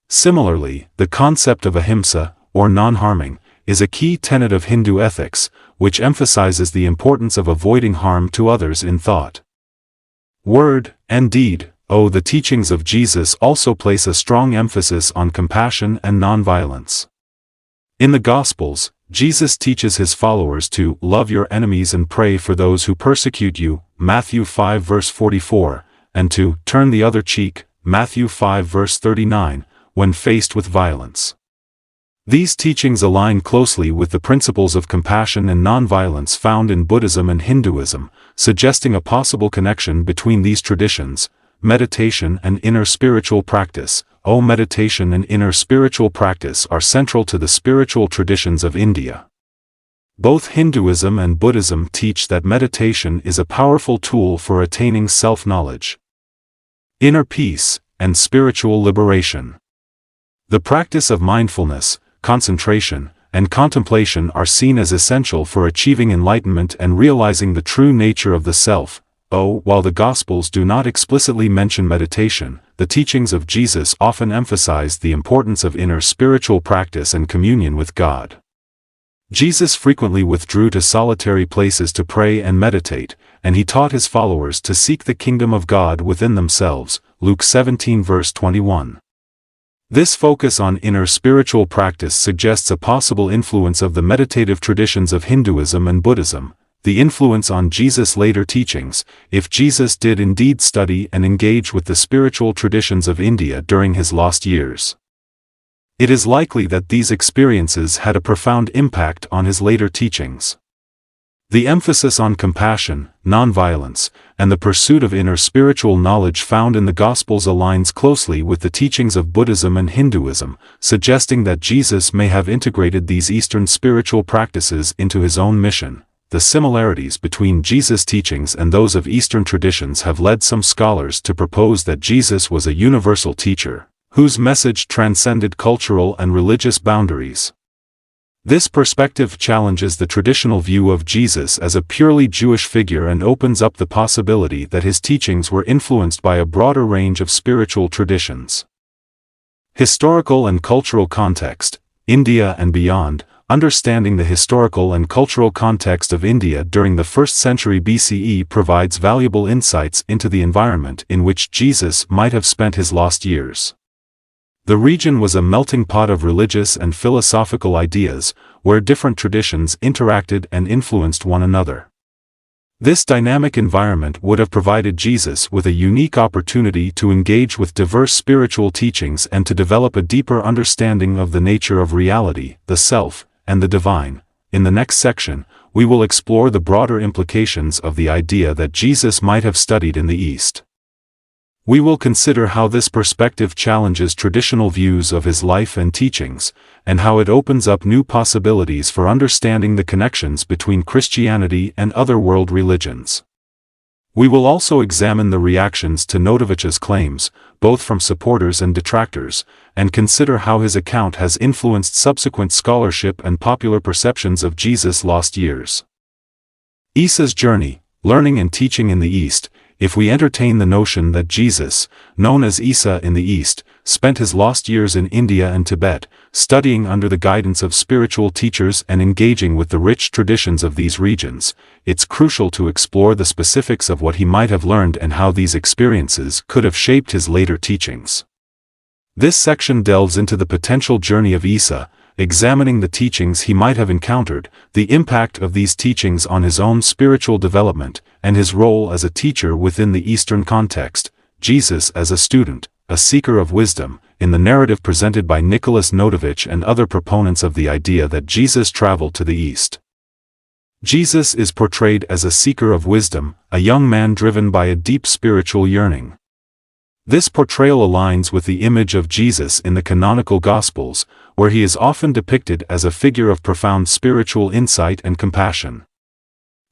Similarly, the concept of ahimsa, or non-harming, is a key tenet of Hindu ethics, which emphasizes the importance of avoiding harm to others in thought, word, and deed. The teachings of Jesus also place a strong emphasis on compassion and non-violence. In the Gospels, Jesus teaches his followers to love your enemies and pray for those who persecute you, Matthew 5 verse 44, and to turn the other cheek, Matthew 5 verse 39, when faced with violence. These teachings align closely with the principles of compassion and non-violence found in Buddhism and Hinduism, suggesting a possible connection between these traditions. Meditation and inner spiritual practice. Meditation and inner spiritual practice are central to the spiritual traditions of India. Both Hinduism and Buddhism teach that meditation is a powerful tool for attaining self-knowledge, inner peace, and spiritual liberation. The practice of mindfulness, concentration, and contemplation are seen as essential for achieving enlightenment and realizing the true nature of the self. While the Gospels do not explicitly mention meditation, the teachings of Jesus often emphasize the importance of inner spiritual practice and communion with God. Jesus frequently withdrew to solitary places to pray and meditate, and he taught his followers to seek the kingdom of God within themselves, Luke 17 verse 21. This focus on inner spiritual practice suggests a possible influence of the meditative traditions of Hinduism and Buddhism. The influence on Jesus' later teachings. If Jesus did indeed study and engage with the spiritual traditions of India during his lost years, it is likely that these experiences had a profound impact on his later teachings. The emphasis on compassion, non-violence, and the pursuit of inner spiritual knowledge found in the Gospels aligns closely with the teachings of Buddhism and Hinduism, suggesting that Jesus may have integrated these Eastern spiritual practices into his own mission. The similarities between Jesus' teachings and those of Eastern traditions have led some scholars to propose that Jesus was a universal teacher, whose message transcended cultural and religious boundaries. This perspective challenges the traditional view of Jesus as a purely Jewish figure and opens up the possibility that his teachings were influenced by a broader range of spiritual traditions. Historical and cultural context. India and beyond. Understanding the historical and cultural context of India during the 1st century BCE provides valuable insights into the environment in which Jesus might have spent his lost years. The region was a melting pot of religious and philosophical ideas, where different traditions interacted and influenced one another. This dynamic environment would have provided Jesus with a unique opportunity to engage with diverse spiritual teachings and to develop a deeper understanding of the nature of reality, the self, and the divine. In the next section, we will explore the broader implications of the idea that Jesus might have studied in the East. We will consider how this perspective challenges traditional views of his life and teachings, and how it opens up new possibilities for understanding the connections between Christianity and other world religions. We will also examine the reactions to Notovitch's claims, both from supporters and detractors, and consider how his account has influenced subsequent scholarship and popular perceptions of Jesus' lost years. Issa's journey, learning and teaching in the East. If we entertain the notion that Jesus, known as Issa in the East, spent his lost years in India and Tibet, studying under the guidance of spiritual teachers and engaging with the rich traditions of these regions, it's crucial to explore the specifics of what he might have learned and how these experiences could have shaped his later teachings. This section delves into the potential journey of Issa, examining the teachings he might have encountered, the impact of these teachings on his own spiritual development, and his role as a teacher within the Eastern context. Jesus as a student, a seeker of wisdom. In the narrative presented by Nicolas Notovitch and other proponents of the idea that Jesus traveled to the East, Jesus is portrayed as a seeker of wisdom, a young man driven by a deep spiritual yearning. This portrayal aligns with the image of Jesus in the canonical Gospels, where he is often depicted as a figure of profound spiritual insight and compassion.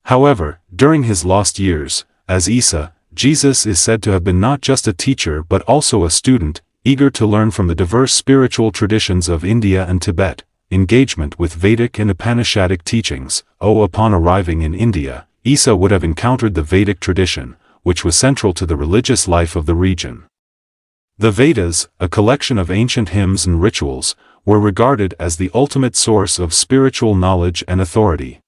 However, during his lost years, as Issa, Jesus is said to have been not just a teacher but also a student, eager to learn from the diverse spiritual traditions of India and Tibet. Engagement with Vedic and Upanishadic teachings. Upon arriving in India, Issa would have encountered the Vedic tradition, which was central to the religious life of the region. The Vedas, a collection of ancient hymns and rituals, were regarded as the ultimate source of spiritual knowledge and authority.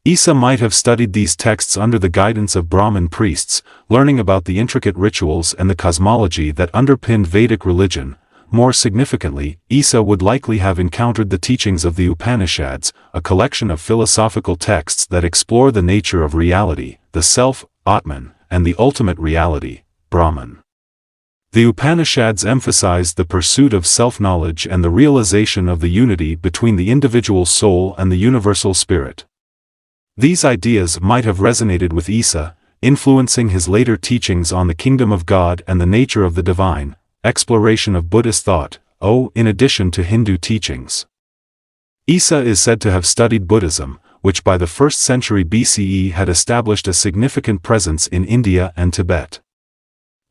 Issa might have studied these texts under the guidance of Brahmin priests, learning about the intricate rituals and the cosmology that underpinned Vedic religion. More significantly, Issa would likely have encountered the teachings of the Upanishads, a collection of philosophical texts that explore the nature of reality, the self, Atman, and the ultimate reality, Brahman. The Upanishads emphasized the pursuit of self-knowledge and the realization of the unity between the individual soul and the universal spirit. These ideas might have resonated with Issa, influencing his later teachings on the kingdom of God and the nature of the divine. Exploration of Buddhist thought. In addition to Hindu teachings, Issa is said to have studied Buddhism, which by the 1st century BCE had established a significant presence in India and Tibet.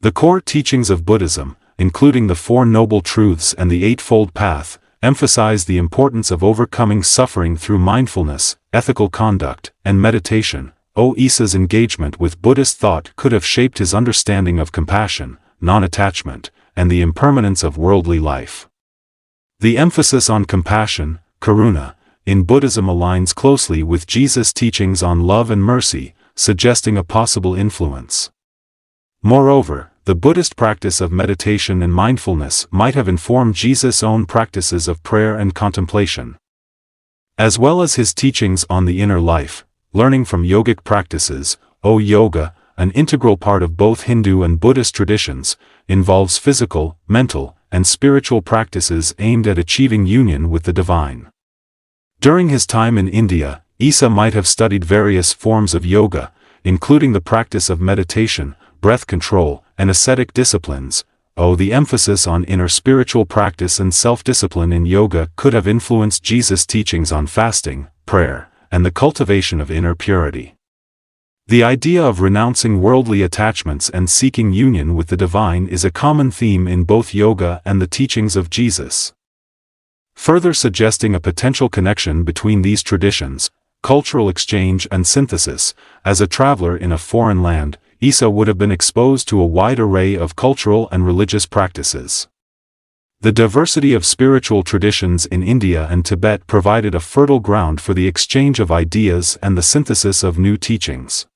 The core teachings of Buddhism, including the Four Noble Truths and the Eightfold Path, emphasize the importance of overcoming suffering through mindfulness, ethical conduct, and meditation. Issa's engagement with Buddhist thought could have shaped his understanding of compassion, non-attachment, and the impermanence of worldly life. The emphasis on compassion, karuna, in Buddhism aligns closely with Jesus' teachings on love and mercy, suggesting a possible influence. Moreover, the Buddhist practice of meditation and mindfulness might have informed Jesus' own practices of prayer and contemplation. As well as his teachings on the inner life, learning from yogic practices. Yoga, an integral part of both Hindu and Buddhist traditions, involves physical, mental, and spiritual practices aimed at achieving union with the divine. During his time in India, Issa might have studied various forms of yoga, including the practice of meditation, breath control, and ascetic disciplines. The emphasis on inner spiritual practice and self-discipline in yoga could have influenced Jesus' teachings on fasting, prayer, and the cultivation of inner purity. The idea of renouncing worldly attachments and seeking union with the divine is a common theme in both yoga and the teachings of Jesus. Further suggesting a potential connection between these traditions, cultural exchange and synthesis. As a traveler in a foreign land, Issa would have been exposed to a wide array of cultural and religious practices. The diversity of spiritual traditions in India and Tibet provided a fertile ground for the exchange of ideas and the synthesis of new teachings.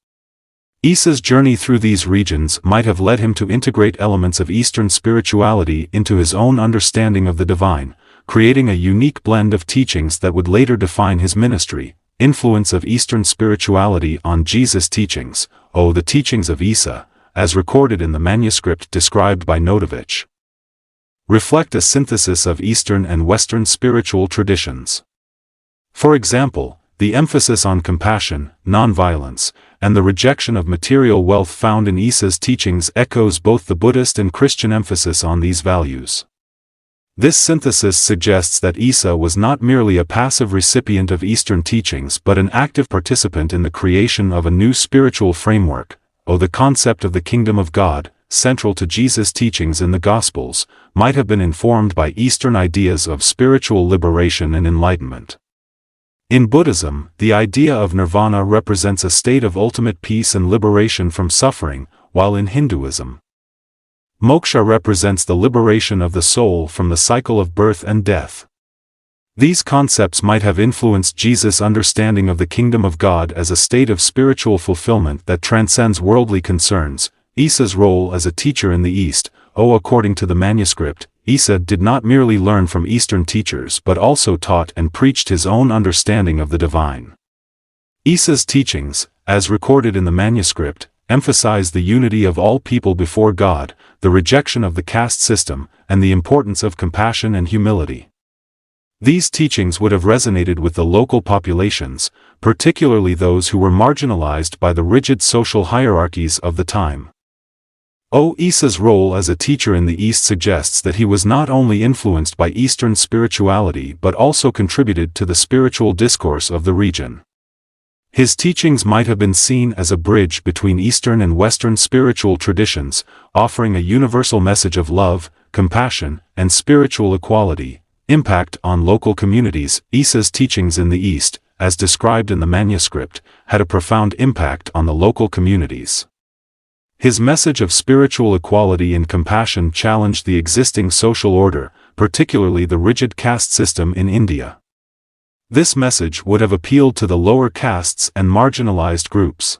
Issa's journey through these regions might have led him to integrate elements of Eastern spirituality into his own understanding of the divine, creating a unique blend of teachings that would later define his ministry. Influence of Eastern spirituality on Jesus' teachings. The teachings of Issa, as recorded in the manuscript described by Notovitch, reflect a synthesis of Eastern and Western spiritual traditions. For example, the emphasis on compassion, nonviolence, and the rejection of material wealth found in Issa's teachings echoes both the Buddhist and Christian emphasis on these values. This synthesis suggests that Issa was not merely a passive recipient of Eastern teachings but an active participant in the creation of a new spiritual framework. The concept of the kingdom of God, central to Jesus' teachings in the Gospels, might have been informed by Eastern ideas of spiritual liberation and enlightenment. In Buddhism, the idea of nirvana represents a state of ultimate peace and liberation from suffering, while in Hinduism, moksha represents the liberation of the soul from the cycle of birth and death. These concepts might have influenced Jesus' understanding of the kingdom of God as a state of spiritual fulfillment that transcends worldly concerns. Issa's role as a teacher in the East. According to the manuscript, Issa did not merely learn from Eastern teachers but also taught and preached his own understanding of the divine. Issa's teachings, as recorded in the manuscript, emphasize the unity of all people before God, the rejection of the caste system, and the importance of compassion and humility. These teachings would have resonated with the local populations, particularly those who were marginalized by the rigid social hierarchies of the time. Issa's role as a teacher in the East suggests that he was not only influenced by Eastern spirituality but also contributed to the spiritual discourse of the region. His teachings might have been seen as a bridge between Eastern and Western spiritual traditions, offering a universal message of love, compassion, and spiritual equality. Impact on local communities. Issa's teachings in the East, as described in the manuscript, had a profound impact on the local communities. His message of spiritual equality and compassion challenged the existing social order, particularly the rigid caste system in India. This message would have appealed to the lower castes and marginalized groups,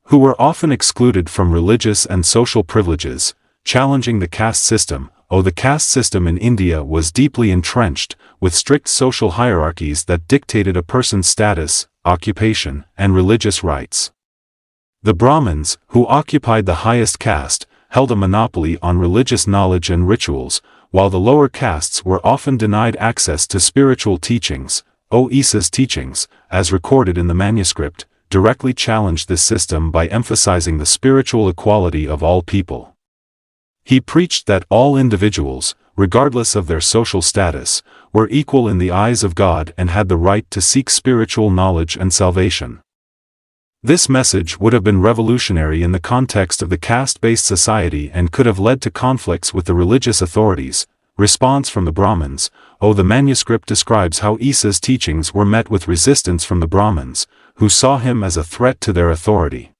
who were often excluded from religious and social privileges, challenging the caste system. The caste system in India was deeply entrenched, with strict social hierarchies that dictated a person's status, occupation, and religious rights. The Brahmins, who occupied the highest caste, held a monopoly on religious knowledge and rituals, while the lower castes were often denied access to spiritual teachings. Issa's teachings, as recorded in the manuscript, directly challenged this system by emphasizing the spiritual equality of all people. He preached that all individuals, regardless of their social status, were equal in the eyes of God and had the right to seek spiritual knowledge and salvation. This message would have been revolutionary in the context of the caste-based society and could have led to conflicts with the religious authorities. Response from the Brahmins. The manuscript describes how Issa's teachings were met with resistance from the Brahmins, who saw him as a threat to their authority.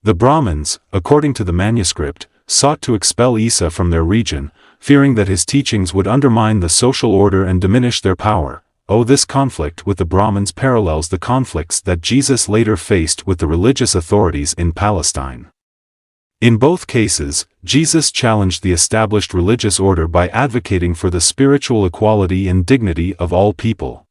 The Brahmins, according to the manuscript, sought to expel Issa from their region, fearing that his teachings would undermine the social order and diminish their power. This conflict with the Brahmins parallels the conflicts that Jesus later faced with the religious authorities in Palestine. In both cases, Jesus challenged the established religious order by advocating for the spiritual equality and dignity of all people,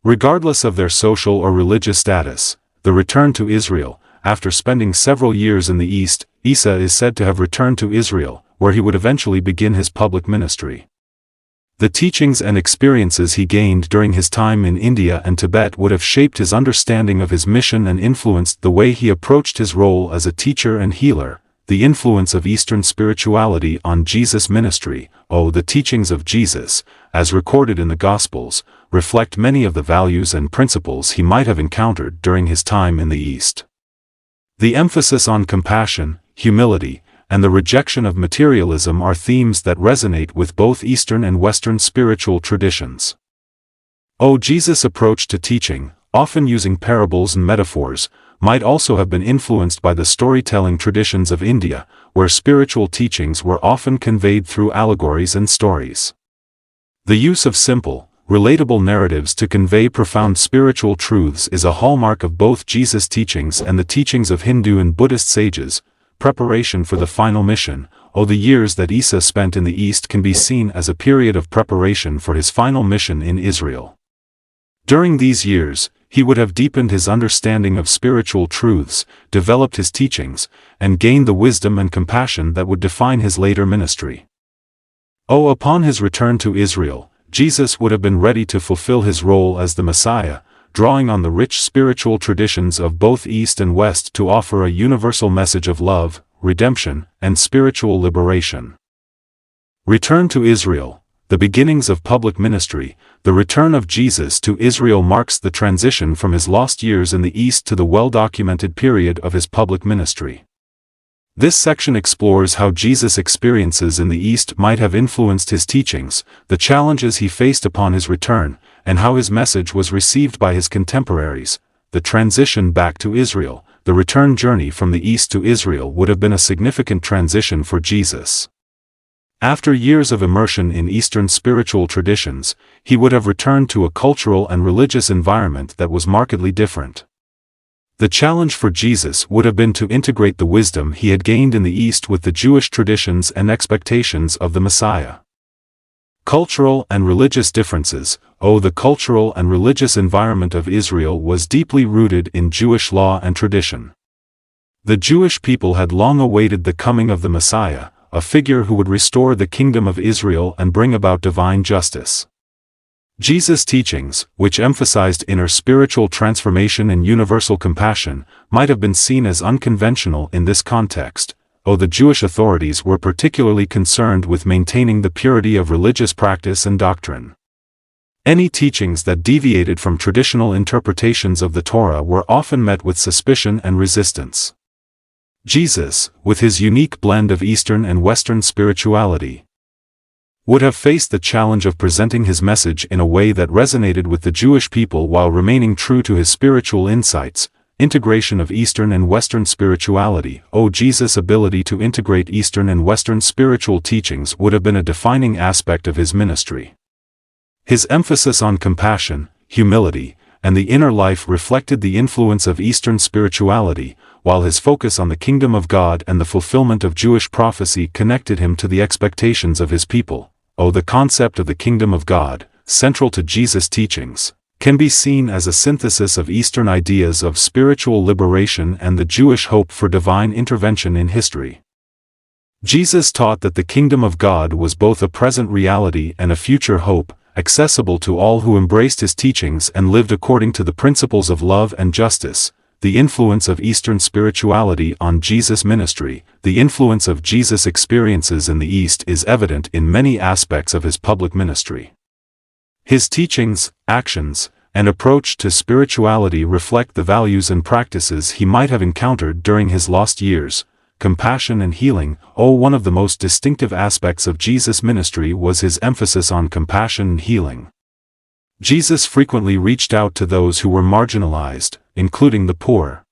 regardless of their social or religious status. The return to Israel. After spending several years in the East, Issa is said to have returned to Israel, where he would eventually begin his public ministry. The teachings and experiences he gained during his time in India and Tibet would have shaped his understanding of his mission and influenced the way he approached his role as a teacher and healer. The influence of Eastern spirituality on Jesus' ministry. The teachings of Jesus, as recorded in the Gospels, reflect many of the values and principles he might have encountered during his time in the East. The emphasis on compassion, humility, and the rejection of materialism are themes that resonate with both Eastern and Western spiritual traditions. Jesus' approach to teaching, often using parables and metaphors, might also have been influenced by the storytelling traditions of India, where spiritual teachings were often conveyed through allegories and stories. The use of simple, relatable narratives to convey profound spiritual truths is a hallmark of both Jesus' teachings and the teachings of Hindu and Buddhist sages. Preparation for the final mission. The years that Issa spent in the East can be seen as a period of preparation for his final mission in Israel. During these years, he would have deepened his understanding of spiritual truths, developed his teachings, and gained the wisdom and compassion that would define his later ministry. Upon his return to Israel, Jesus would have been ready to fulfill his role as the Messiah, drawing on the rich spiritual traditions of both East and West to offer a universal message of love, redemption, and spiritual liberation. Return to Israel. The beginnings of public ministry. The return of Jesus to Israel marks the transition from his lost years in the East to the well-documented period of his public ministry. This section explores how Jesus' experiences in the East might have influenced his teachings, the challenges he faced upon his return, and how his message was received by his contemporaries. The transition back to Israel. The return journey from the East to Israel would have been a significant transition for Jesus. After years of immersion in Eastern spiritual traditions, he would have returned to a cultural and religious environment that was markedly different. The challenge for Jesus would have been to integrate the wisdom he had gained in the East with the Jewish traditions and expectations of the Messiah. Cultural and religious differences. The cultural and religious environment of Israel was deeply rooted in Jewish law and tradition. The Jewish people had long awaited the coming of the Messiah, a figure who would restore the kingdom of Israel and bring about divine justice. Jesus' teachings, which emphasized inner spiritual transformation and universal compassion, might have been seen as unconventional in this context. the Jewish authorities were particularly concerned with maintaining the purity of religious practice and doctrine. Any teachings that deviated from traditional interpretations of the Torah were often met with suspicion and resistance. Jesus, with his unique blend of Eastern and Western spirituality, would have faced the challenge of presenting his message in a way that resonated with the Jewish people while remaining true to his spiritual insights. Integration of Eastern and Western spirituality. Jesus' ability to integrate Eastern and Western spiritual teachings would have been a defining aspect of his ministry. His emphasis on compassion, humility, and the inner life reflected the influence of Eastern spirituality, while his focus on the kingdom of God and the fulfillment of Jewish prophecy connected him to the expectations of his people. The concept of the kingdom of God, central to Jesus' teachings, can be seen as a synthesis of Eastern ideas of spiritual liberation and the Jewish hope for divine intervention in history. Jesus taught that the kingdom of God was both a present reality and a future hope, accessible to all who embraced his teachings and lived according to the principles of love and justice. The influence of Eastern spirituality on Jesus' ministry. The influence of Jesus' experiences in the East is evident in many aspects of his public ministry. His teachings, actions, and approach to spirituality reflect the values and practices he might have encountered during his lost years. Compassion and healing. One of the most distinctive aspects of Jesus' ministry was his emphasis on compassion and healing. Jesus frequently reached out to those who were marginalized, including the poor,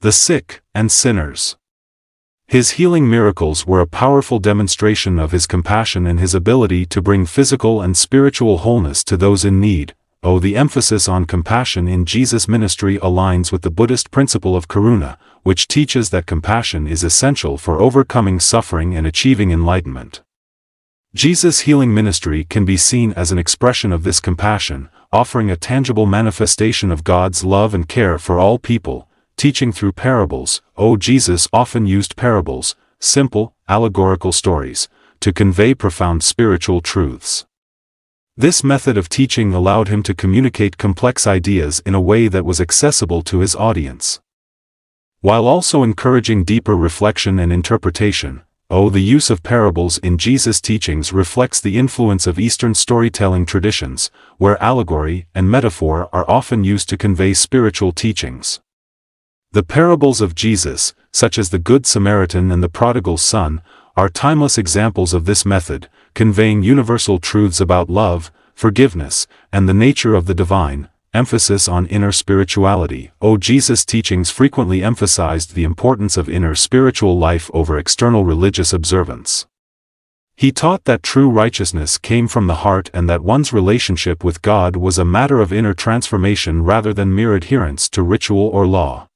the sick, and sinners. His healing miracles were a powerful demonstration of his compassion and his ability to bring physical and spiritual wholeness to those in need. The emphasis on compassion in Jesus' ministry aligns with the Buddhist principle of karuna, which teaches that compassion is essential for overcoming suffering and achieving enlightenment. Jesus' healing ministry can be seen as an expression of this compassion, offering a tangible manifestation of God's love and care for all people. Teaching through parables. Jesus often used parables, simple, allegorical stories, to convey profound spiritual truths. This method of teaching allowed him to communicate complex ideas in a way that was accessible to his audience, while also encouraging deeper reflection and interpretation. The use of parables in Jesus' teachings reflects the influence of Eastern storytelling traditions, where allegory and metaphor are often used to convey spiritual teachings. The parables of Jesus, such as the Good Samaritan and the Prodigal Son, are timeless examples of this method, conveying universal truths about love, forgiveness, and the nature of the divine. Emphasis on inner spirituality. Jesus' teachings frequently emphasized the importance of inner spiritual life over external religious observance. He taught that true righteousness came from the heart and that one's relationship with God was a matter of inner transformation rather than mere adherence to ritual or law.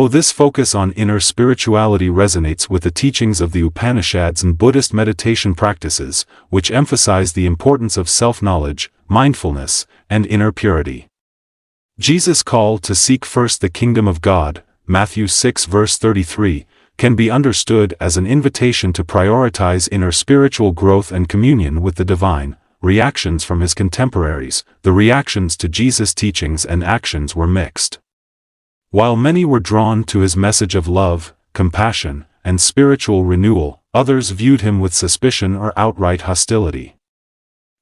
This focus on inner spirituality resonates with the teachings of the Upanishads and Buddhist meditation practices, which emphasize the importance of self-knowledge, mindfulness, and inner purity. Jesus' call to seek first the kingdom of God, Matthew 6 verse 33, can be understood as an invitation to prioritize inner spiritual growth and communion with the divine. Reactions from his contemporaries. The reactions to Jesus' teachings and actions were mixed. While many were drawn to his message of love, compassion, and spiritual renewal, others viewed him with suspicion or outright hostility.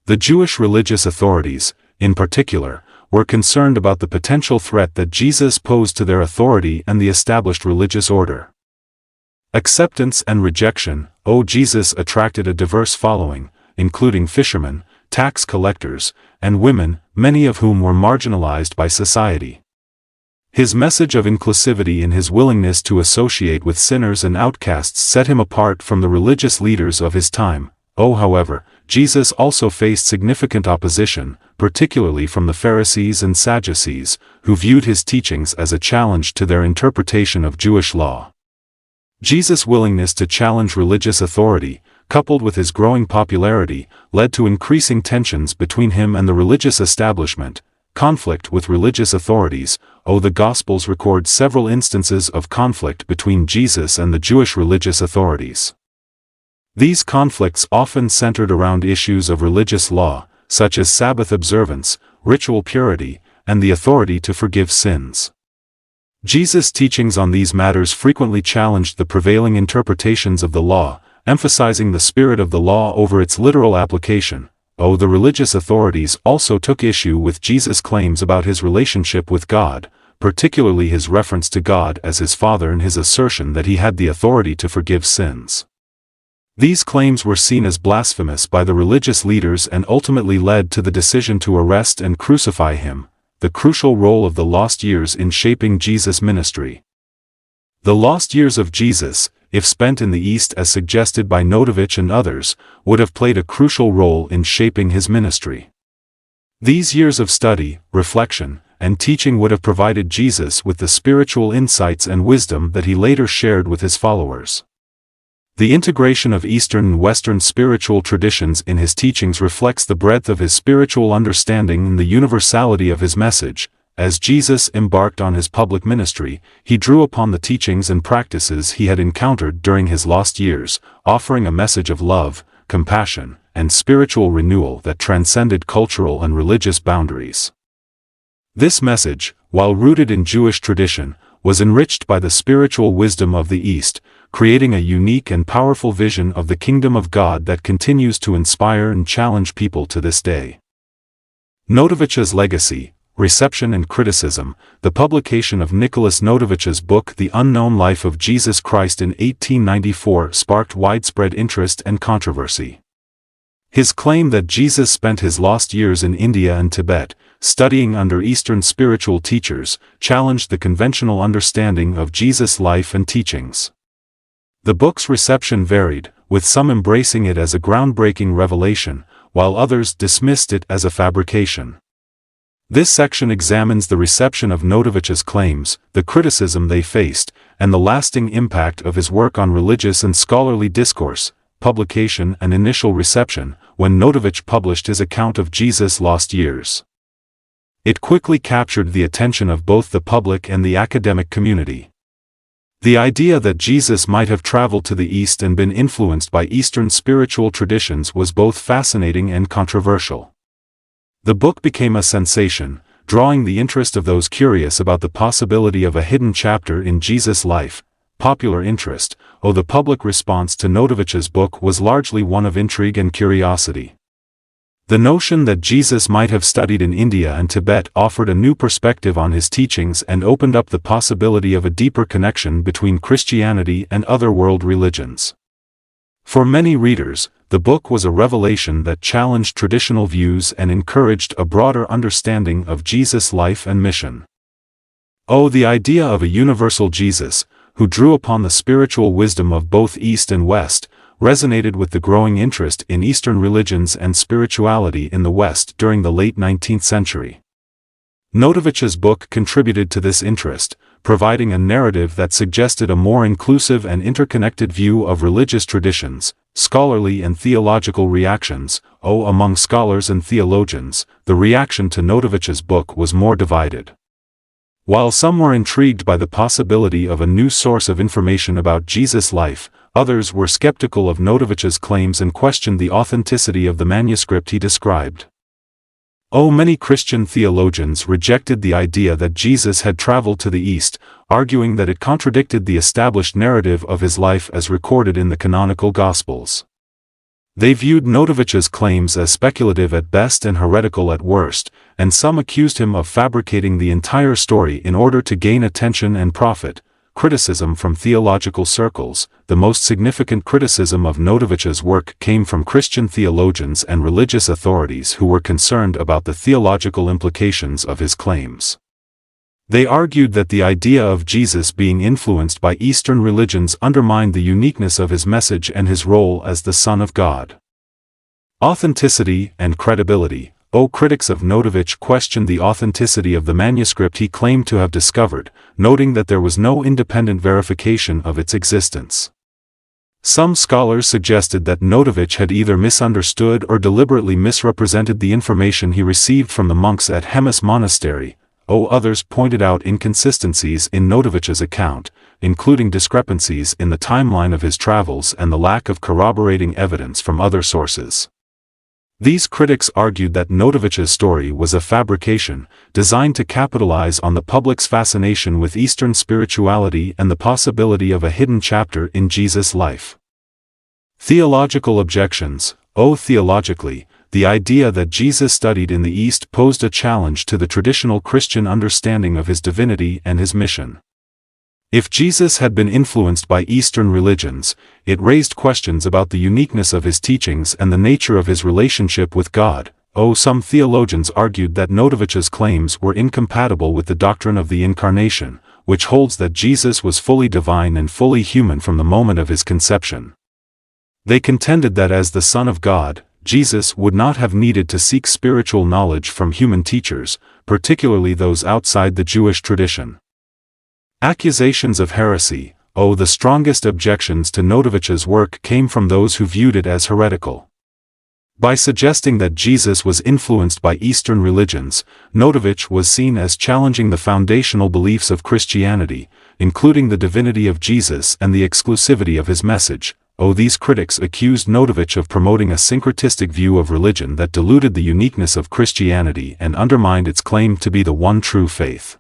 The Jewish religious authorities, in particular, were concerned about the potential threat that Jesus posed to their authority and the established religious order. Acceptance and rejection. Jesus attracted a diverse following, including fishermen, tax collectors, and women, many of whom were marginalized by society. His message of inclusivity and his willingness to associate with sinners and outcasts set him apart from the religious leaders of his time. However, Jesus also faced significant opposition, particularly from the Pharisees and Sadducees, who viewed his teachings as a challenge to their interpretation of Jewish law. Jesus' willingness to challenge religious authority, coupled with his growing popularity, led to increasing tensions between him and the religious establishment. Conflict with religious authorities. The Gospels record several instances of conflict between Jesus and the Jewish religious authorities. These conflicts often centered around issues of religious law, such as Sabbath observance, ritual purity, and the authority to forgive sins. Jesus' teachings on these matters frequently challenged the prevailing interpretations of the law, emphasizing the spirit of the law over its literal application. The religious authorities also took issue with Jesus' claims about his relationship with God, particularly his reference to God as his Father and his assertion that he had the authority to forgive sins. These claims were seen as blasphemous by the religious leaders and ultimately led to the decision to arrest and crucify him, the crucial role of the lost years in shaping Jesus' ministry. The lost years of Jesus, if spent in the East as suggested by Notovitch and others, would have played a crucial role in shaping his ministry. These years of study, reflection, and teaching would have provided Jesus with the spiritual insights and wisdom that he later shared with his followers. The integration of Eastern and Western spiritual traditions in his teachings reflects the breadth of his spiritual understanding and the universality of his message. As Jesus embarked on his public ministry, he drew upon the teachings and practices he had encountered during his lost years, offering a message of love, compassion, and spiritual renewal that transcended cultural and religious boundaries. This message, while rooted in Jewish tradition, was enriched by the spiritual wisdom of the East, creating a unique and powerful vision of the kingdom of God that continues to inspire and challenge people to this day. Notovitch's legacy, reception and criticism. The publication of Nicolas Notovitch's book The Unknown Life of Jesus Christ in 1894 sparked widespread interest and controversy. His claim that Jesus spent his lost years in India and Tibet, studying under Eastern spiritual teachers, challenged the conventional understanding of Jesus' life and teachings. The book's reception varied, with some embracing it as a groundbreaking revelation, while others dismissed it as a fabrication. This section examines the reception of Notovitch's claims, the criticism they faced, and the lasting impact of his work on religious and scholarly discourse. Publication and initial reception. When Notovitch published his account of Jesus' lost years, it quickly captured the attention of both the public and the academic community. The idea that Jesus might have traveled to the East and been influenced by Eastern spiritual traditions was both fascinating and controversial. The book became a sensation, drawing the interest of those curious about the possibility of a hidden chapter in Jesus' life. Popular interest. The public response to Notovitch's book was largely one of intrigue and curiosity. The notion that Jesus might have studied in India and Tibet offered a new perspective on his teachings and opened up the possibility of a deeper connection between Christianity and other world religions. For many readers, the book was a revelation that challenged traditional views and encouraged a broader understanding of Jesus' life and mission. The idea of a universal Jesus, who drew upon the spiritual wisdom of both East and West, resonated with the growing interest in Eastern religions and spirituality in the West during the late 19th century. Notovitch's book contributed to this interest, providing a narrative that suggested a more inclusive and interconnected view of religious traditions. Scholarly and theological reactions. Among scholars and theologians, the reaction to Notovitch's book was more divided. While some were intrigued by the possibility of a new source of information about Jesus' life, others were skeptical of Notovitch's claims and questioned the authenticity of the manuscript he described. Many Christian theologians rejected the idea that Jesus had traveled to the East, arguing that it contradicted the established narrative of his life as recorded in the canonical Gospels. They viewed Notovitch's claims as speculative at best and heretical at worst, and some accused him of fabricating the entire story in order to gain attention and profit. Criticism from theological circles. The most significant criticism of Notovitch's work came from Christian theologians and religious authorities who were concerned about the theological implications of his claims. They argued that the idea of Jesus being influenced by Eastern religions undermined the uniqueness of his message and his role as the Son of God. Authenticity and credibility. Critics of Notovitch questioned the authenticity of the manuscript he claimed to have discovered, noting that there was no independent verification of its existence. Some scholars suggested that Notovitch had either misunderstood or deliberately misrepresented the information he received from the monks at Hemis Monastery. Others pointed out inconsistencies in Notovitch's account, including discrepancies in the timeline of his travels and the lack of corroborating evidence from other sources. These critics argued that Notovitch's story was a fabrication, designed to capitalize on the public's fascination with Eastern spirituality and the possibility of a hidden chapter in Jesus' life. Theological objections. Theologically, the idea that Jesus studied in the East posed a challenge to the traditional Christian understanding of his divinity and his mission. If Jesus had been influenced by Eastern religions, it raised questions about the uniqueness of his teachings and the nature of his relationship with God. Some theologians argued that Notovitch's claims were incompatible with the doctrine of the Incarnation, which holds that Jesus was fully divine and fully human from the moment of his conception. They contended that as the Son of God, Jesus would not have needed to seek spiritual knowledge from human teachers, particularly those outside the Jewish tradition. Accusations of heresy. The strongest objections to Notovitch's work came from those who viewed it as heretical. By suggesting that Jesus was influenced by Eastern religions, Notovitch was seen as challenging the foundational beliefs of Christianity, including the divinity of Jesus and the exclusivity of his message. These critics accused Notovitch of promoting a syncretistic view of religion that diluted the uniqueness of Christianity and undermined its claim to be the one true faith.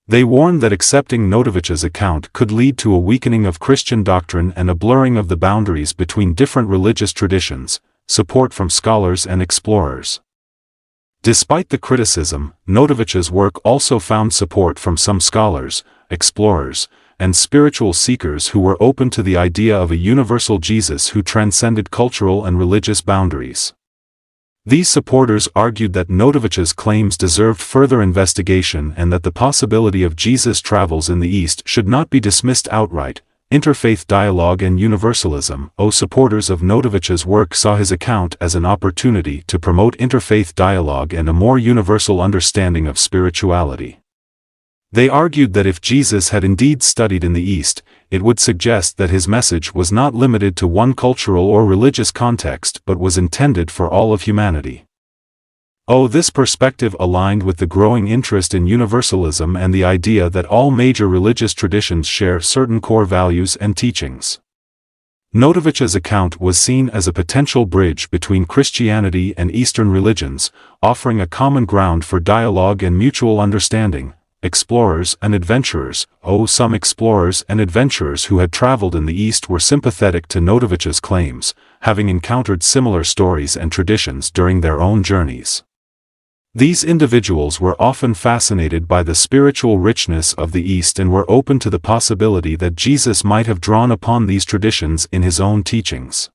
They warned that accepting Notovitch's account could lead to a weakening of Christian doctrine and a blurring of the boundaries between different religious traditions. Support from scholars and explorers. Despite the criticism, Notovitch's work also found support from some scholars, explorers, and spiritual seekers who were open to the idea of a universal Jesus who transcended cultural and religious boundaries. These supporters argued that Notovitch's claims deserved further investigation and that the possibility of Jesus' travels in the East should not be dismissed outright. Interfaith dialogue and universalism. Supporters of Notovitch's work saw his account as an opportunity to promote interfaith dialogue and a more universal understanding of spirituality. They argued that if Jesus had indeed studied in the East, it would suggest that his message was not limited to one cultural or religious context but was intended for all of humanity. This perspective aligned with the growing interest in universalism and the idea that all major religious traditions share certain core values and teachings. Notovitch's account was seen as a potential bridge between Christianity and Eastern religions, offering a common ground for dialogue and mutual understanding. Explorers and adventurers. Some explorers and adventurers who had traveled in the East were sympathetic to Notovitch's claims, having encountered similar stories and traditions during their own journeys. These individuals were often fascinated by the spiritual richness of the East and were open to the possibility that Jesus might have drawn upon these traditions in his own teachings.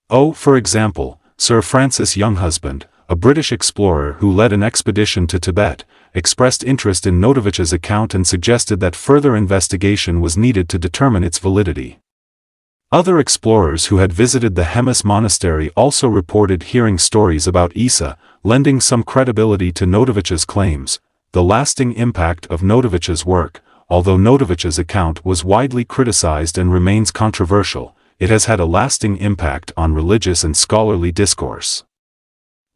For example, Sir Francis Younghusband, a British explorer who led an expedition to Tibet, expressed interest in Notovitch's account and suggested that further investigation was needed to determine its validity. Other explorers who had visited the Hemis monastery also reported hearing stories about Issa, lending some credibility to Notovitch's claims. The lasting impact of Notovitch's work. Although Notovitch's account was widely criticized and remains controversial, it has had a lasting impact on religious and scholarly discourse.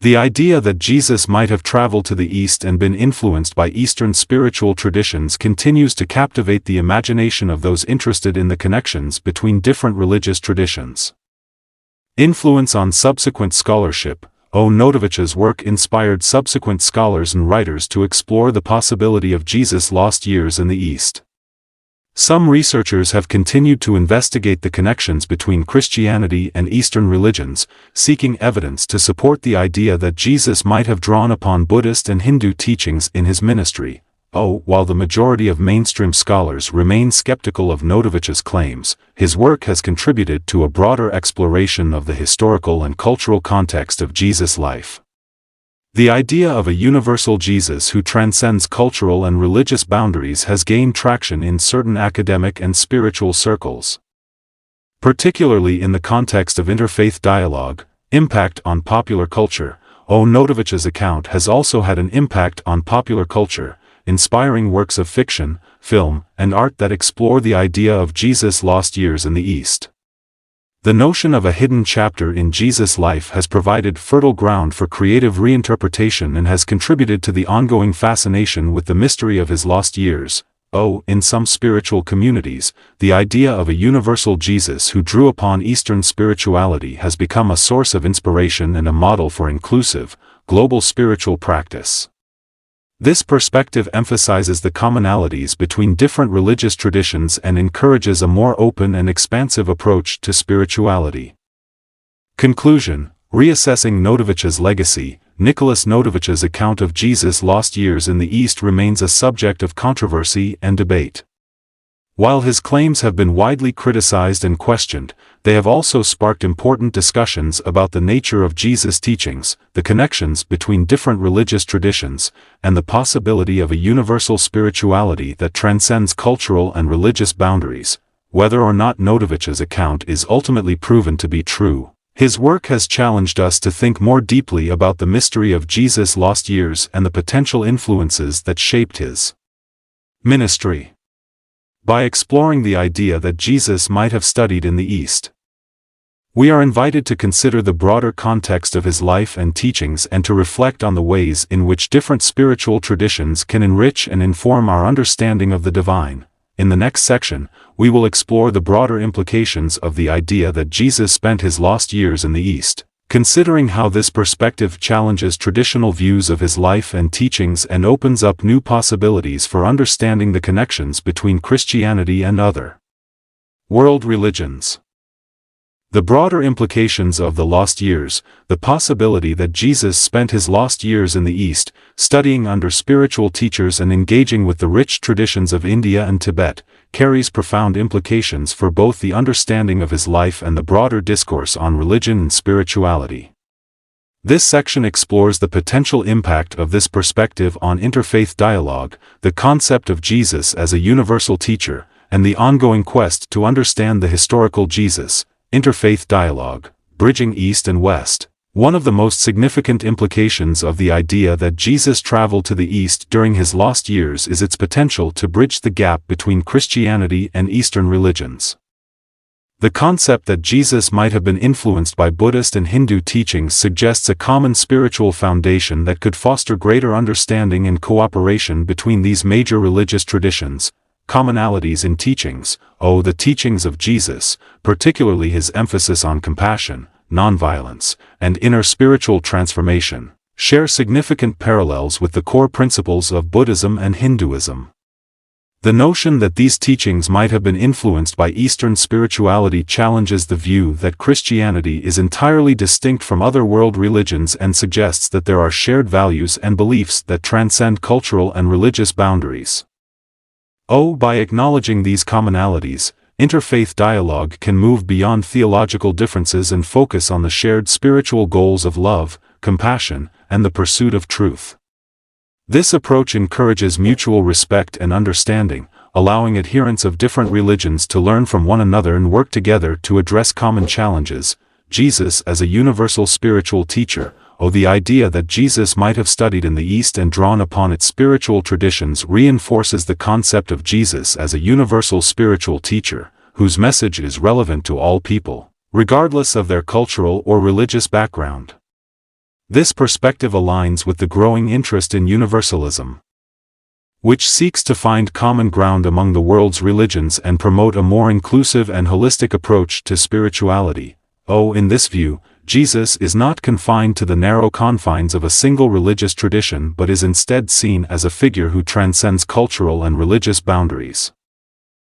The idea that Jesus might have traveled to the East and been influenced by Eastern spiritual traditions continues to captivate the imagination of those interested in the connections between different religious traditions. Influence on subsequent scholarship. Notovitch's work inspired subsequent scholars and writers to explore the possibility of Jesus' lost years in the East. Some researchers have continued to investigate the connections between Christianity and Eastern religions, seeking evidence to support the idea that Jesus might have drawn upon Buddhist and Hindu teachings in his ministry. While the majority of mainstream scholars remain skeptical of Notovitch's claims, his work has contributed to a broader exploration of the historical and cultural context of Jesus' life. The idea of a universal Jesus who transcends cultural and religious boundaries has gained traction in certain academic and spiritual circles. Particularly in the context of interfaith dialogue. Impact on popular culture. Notovitch's account has also had an impact on popular culture, inspiring works of fiction, film, and art that explore the idea of Jesus' lost years in the East. The notion of a hidden chapter in Jesus' life has provided fertile ground for creative reinterpretation and has contributed to the ongoing fascination with the mystery of his lost years. In some spiritual communities, the idea of a universal Jesus who drew upon Eastern spirituality has become a source of inspiration and a model for inclusive, global spiritual practice. This perspective emphasizes the commonalities between different religious traditions and encourages a more open and expansive approach to spirituality. Conclusion: reassessing Notovitch's legacy. Nicolas Notovitch's account of Jesus' lost years in the East remains a subject of controversy and debate. While his claims have been widely criticized and questioned, they have also sparked important discussions about the nature of Jesus' teachings, the connections between different religious traditions, and the possibility of a universal spirituality that transcends cultural and religious boundaries. Whether or not Notovitch's account is ultimately proven to be true, his work has challenged us to think more deeply about the mystery of Jesus' lost years and the potential influences that shaped his ministry. By exploring the idea that Jesus might have studied in the East, we are invited to consider the broader context of his life and teachings and to reflect on the ways in which different spiritual traditions can enrich and inform our understanding of the divine. In the next section, we will explore the broader implications of the idea that Jesus spent his lost years in the East, considering how this perspective challenges traditional views of his life and teachings and opens up new possibilities for understanding the connections between Christianity and other world religions. The broader implications of the lost years, the possibility that Jesus spent his lost years in the East, studying under spiritual teachers and engaging with the rich traditions of India and Tibet, carries profound implications for both the understanding of his life and the broader discourse on religion and spirituality. This section explores the potential impact of this perspective on interfaith dialogue, the concept of Jesus as a universal teacher, and the ongoing quest to understand the historical Jesus. Interfaith dialogue, bridging East and West. One of the most significant implications of the idea that Jesus traveled to the East during his lost years is its potential to bridge the gap between Christianity and Eastern religions. The concept that Jesus might have been influenced by Buddhist and Hindu teachings suggests a common spiritual foundation that could foster greater understanding and cooperation between these major religious traditions. Commonalities in teachings. The teachings of Jesus, particularly his emphasis on compassion, nonviolence, and inner spiritual transformation, share significant parallels with the core principles of Buddhism and Hinduism. The notion that these teachings might have been influenced by Eastern spirituality challenges the view that Christianity is entirely distinct from other world religions and suggests that there are shared values and beliefs that transcend cultural and religious boundaries. By acknowledging these commonalities, interfaith dialogue can move beyond theological differences and focus on the shared spiritual goals of love, compassion, and the pursuit of truth. This approach encourages mutual respect and understanding, allowing adherents of different religions to learn from one another and work together to address common challenges. Jesus as a universal spiritual teacher. The idea that Jesus might have studied in the East and drawn upon its spiritual traditions reinforces the concept of Jesus as a universal spiritual teacher, whose message is relevant to all people, regardless of their cultural or religious background. This perspective aligns with the growing interest in universalism, which seeks to find common ground among the world's religions and promote a more inclusive and holistic approach to spirituality. In this view, Jesus is not confined to the narrow confines of a single religious tradition but is instead seen as a figure who transcends cultural and religious boundaries.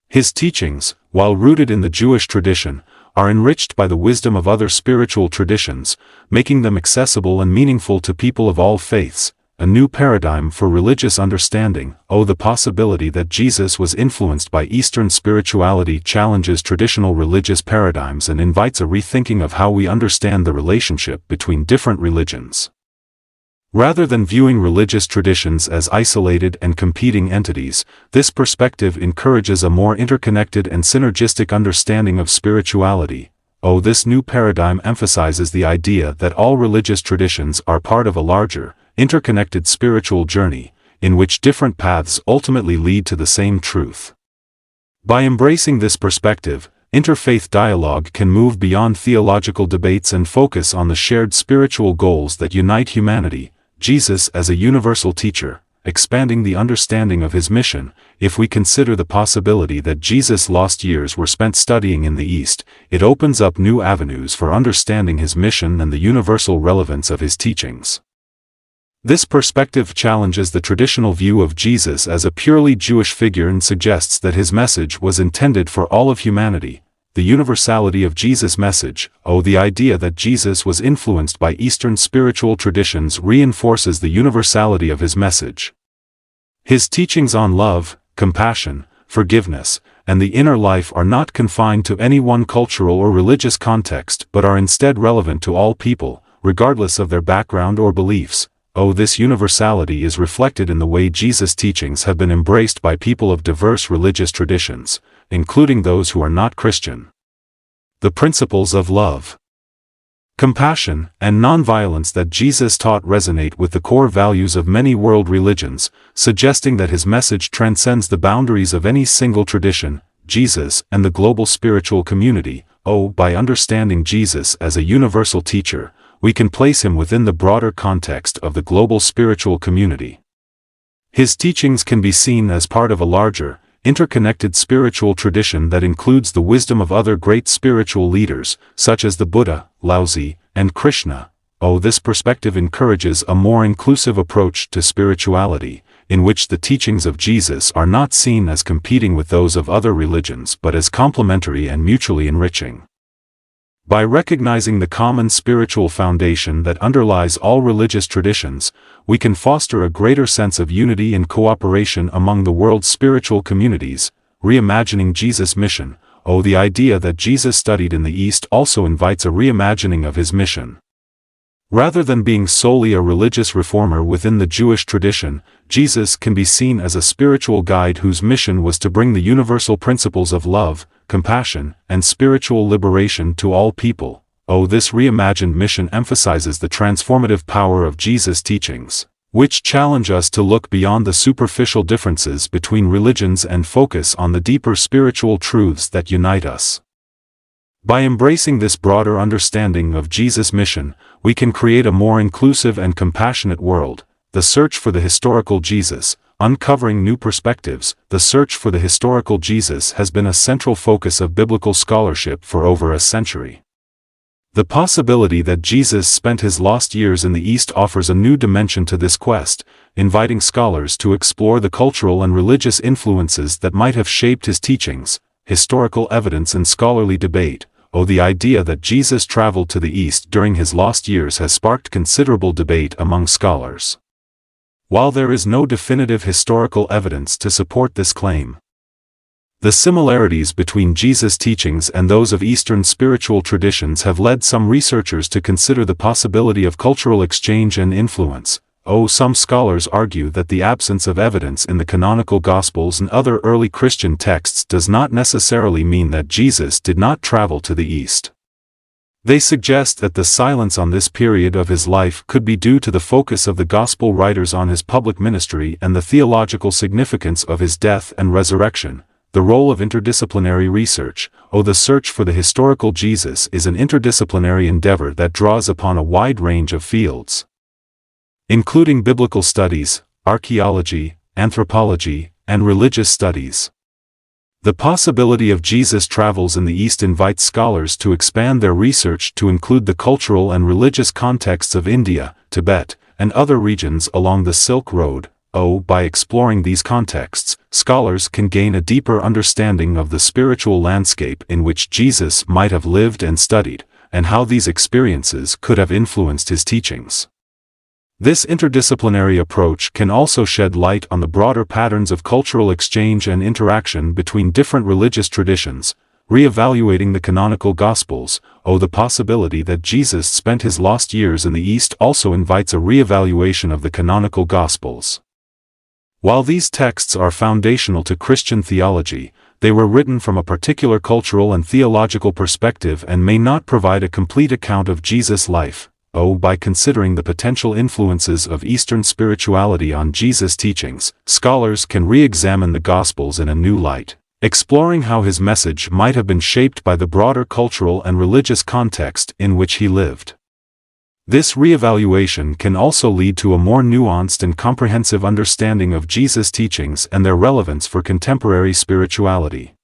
His teachings, while rooted in the Jewish tradition, are enriched by the wisdom of other spiritual traditions, making them accessible and meaningful to people of all faiths. A new paradigm for religious understanding. The possibility that Jesus was influenced by Eastern spirituality challenges traditional religious paradigms and invites a rethinking of how we understand the relationship between different religions. Rather than viewing religious traditions as isolated and competing entities, this perspective encourages a more interconnected and synergistic understanding of spirituality. This new paradigm emphasizes the idea that all religious traditions are part of a larger, interconnected spiritual journey, in which different paths ultimately lead to the same truth. By embracing this perspective, interfaith dialogue can move beyond theological debates and focus on the shared spiritual goals that unite humanity. Jesus as a universal teacher, expanding the understanding of his mission. if we consider the possibility that Jesus' lost years were spent studying in the East, it opens up new avenues for understanding his mission and the universal relevance of his teachings. This perspective challenges the traditional view of Jesus as a purely Jewish figure and suggests that his message was intended for all of humanity. The universality of Jesus' message, the idea that Jesus was influenced by Eastern spiritual traditions reinforces the universality of his message. His teachings on love, compassion, forgiveness, and the inner life are not confined to any one cultural or religious context but are instead relevant to all people, regardless of their background or beliefs. This universality is reflected in the way Jesus' teachings have been embraced by people of diverse religious traditions, including those who are not Christian. The principles of love, compassion, and nonviolence that Jesus taught resonate with the core values of many world religions, suggesting that his message transcends the boundaries of any single tradition. Jesus and the global spiritual community. By understanding Jesus as a universal teacher, we can place him within the broader context of the global spiritual community. His teachings can be seen as part of a larger, interconnected spiritual tradition that includes the wisdom of other great spiritual leaders, such as the Buddha, Laozi, and Krishna. This perspective encourages a more inclusive approach to spirituality, in which the teachings of Jesus are not seen as competing with those of other religions but as complementary and mutually enriching. By recognizing the common spiritual foundation that underlies all religious traditions, we can foster a greater sense of unity and cooperation among the world's spiritual communities. Reimagining Jesus' mission. The idea that Jesus studied in the East also invites a reimagining of his mission. Rather than being solely a religious reformer within the Jewish tradition, Jesus can be seen as a spiritual guide whose mission was to bring the universal principles of love, compassion, and spiritual liberation to all people. This reimagined mission emphasizes the transformative power of Jesus' teachings, which challenge us to look beyond the superficial differences between religions and focus on the deeper spiritual truths that unite us. By embracing this broader understanding of Jesus' mission, we can create a more inclusive and compassionate world. The search for the historical Jesus. Uncovering new perspectives. The search for the historical Jesus has been a central focus of biblical scholarship for over a century. The possibility that Jesus spent his lost years in the East offers a new dimension to this quest, inviting scholars to explore the cultural and religious influences that might have shaped his teachings. Historical evidence and scholarly debate. The idea that Jesus traveled to the East during his lost years has sparked considerable debate among scholars. While there is no definitive historical evidence to support this claim, the similarities between Jesus' teachings and those of Eastern spiritual traditions have led some researchers to consider the possibility of cultural exchange and influence. Some scholars argue that the absence of evidence in the canonical Gospels and other early Christian texts does not necessarily mean that Jesus did not travel to the East. They suggest that the silence on this period of his life could be due to the focus of the Gospel writers on his public ministry and the theological significance of his death and resurrection. The role of interdisciplinary research. The search for the historical Jesus is an interdisciplinary endeavor that draws upon a wide range of fields, including biblical studies, archaeology, anthropology, and religious studies. The possibility of Jesus' travels in the East invites scholars to expand their research to include the cultural and religious contexts of India, Tibet, and other regions along the Silk Road. By exploring these contexts, scholars can gain a deeper understanding of the spiritual landscape in which Jesus might have lived and studied, and how these experiences could have influenced his teachings. This interdisciplinary approach can also shed light on the broader patterns of cultural exchange and interaction between different religious traditions. Re-evaluating the canonical Gospels. The possibility that Jesus spent his lost years in the East also invites a re-evaluation of the canonical Gospels. While these texts are foundational to Christian theology, they were written from a particular cultural and theological perspective and may not provide a complete account of Jesus' life. By considering the potential influences of Eastern spirituality on Jesus' teachings, scholars can re-examine the Gospels in a new light, exploring how his message might have been shaped by the broader cultural and religious context in which he lived. This reevaluation can also lead to a more nuanced and comprehensive understanding of Jesus' teachings and their relevance for contemporary spirituality.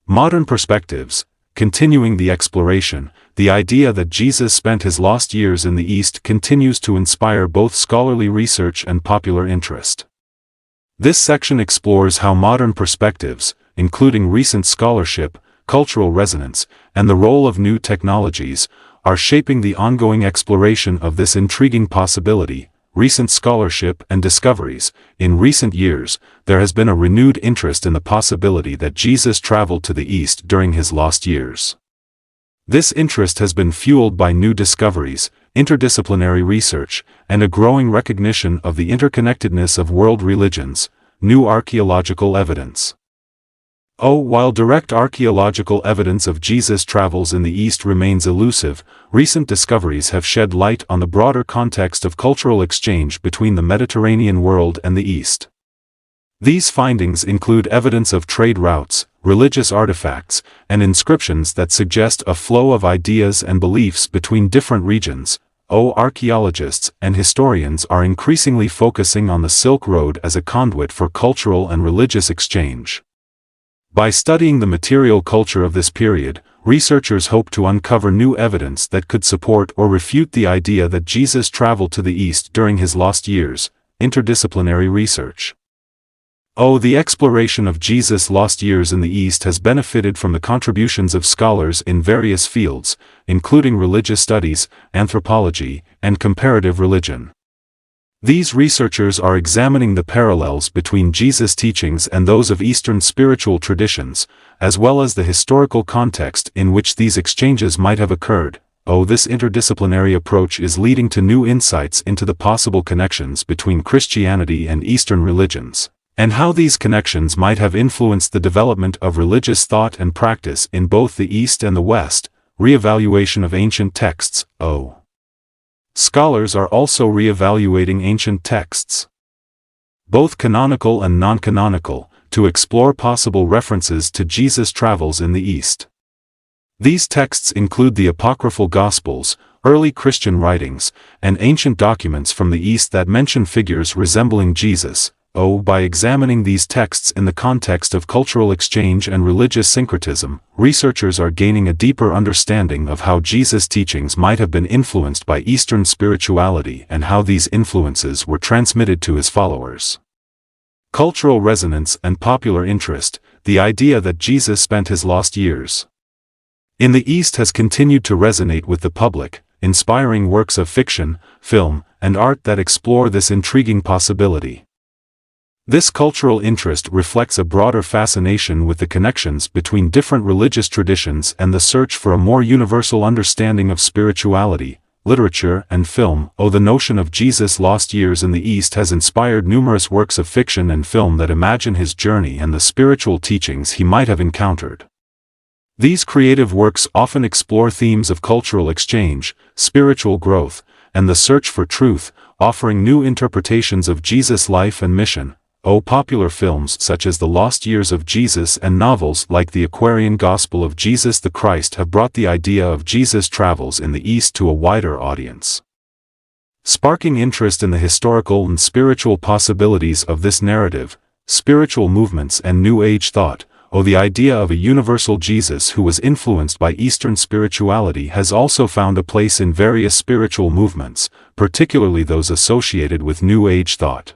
Modern perspectives. Continuing the exploration, the idea that Jesus spent his lost years in the East continues to inspire both scholarly research and popular interest. This section explores how modern perspectives, including recent scholarship, cultural resonance, and the role of new technologies, are shaping the ongoing exploration of this intriguing possibility. Recent scholarship and discoveries. In recent years, there has been a renewed interest in the possibility that Jesus traveled to the East during his lost years. This interest has been fueled by new discoveries, interdisciplinary research, and a growing recognition of the interconnectedness of world religions. New archaeological evidence. While direct archaeological evidence of Jesus' travels in the East remains elusive, recent discoveries have shed light on the broader context of cultural exchange between the Mediterranean world and the East. These findings include evidence of trade routes, religious artifacts, and inscriptions that suggest a flow of ideas and beliefs between different regions. Archaeologists and historians are increasingly focusing on the Silk Road as a conduit for cultural and religious exchange. By studying the material culture of this period, researchers hope to uncover new evidence that could support or refute the idea that Jesus traveled to the East during his lost years. Interdisciplinary research. The exploration of Jesus' lost years in the East has benefited from the contributions of scholars in various fields, including religious studies, anthropology, and comparative religion. These researchers are examining the parallels between Jesus' teachings and those of Eastern spiritual traditions, as well as the historical context in which these exchanges might have occurred. This interdisciplinary approach is leading to new insights into the possible connections between Christianity and Eastern religions, and how these connections might have influenced the development of religious thought and practice in both the East and the West. Reevaluation of ancient texts. Scholars are also re-evaluating ancient texts, both canonical and non-canonical, to explore possible references to Jesus' travels in the East. These texts include the apocryphal Gospels, early Christian writings, and ancient documents from the East that mention figures resembling Jesus. By examining these texts in the context of cultural exchange and religious syncretism, researchers are gaining a deeper understanding of how Jesus' teachings might have been influenced by Eastern spirituality and how these influences were transmitted to his followers. Cultural resonance and popular interest. The idea that Jesus spent his lost years in the East has continued to resonate with the public, inspiring works of fiction, film, and art that explore this intriguing possibility. This cultural interest reflects a broader fascination with the connections between different religious traditions and the search for a more universal understanding of spirituality, literature, and film. The notion of Jesus' lost years in the East has inspired numerous works of fiction and film that imagine his journey and the spiritual teachings he might have encountered. These creative works often explore themes of cultural exchange, spiritual growth, and the search for truth, offering new interpretations of Jesus' life and mission. Popular films such as The Lost Years of Jesus and novels like The Aquarian Gospel of Jesus the Christ have brought the idea of Jesus' travels in the East to a wider audience, sparking interest in the historical and spiritual possibilities of this narrative. Spiritual movements and New Age thought. The idea of a universal Jesus who was influenced by Eastern spirituality has also found a place in various spiritual movements, particularly those associated with New Age thought.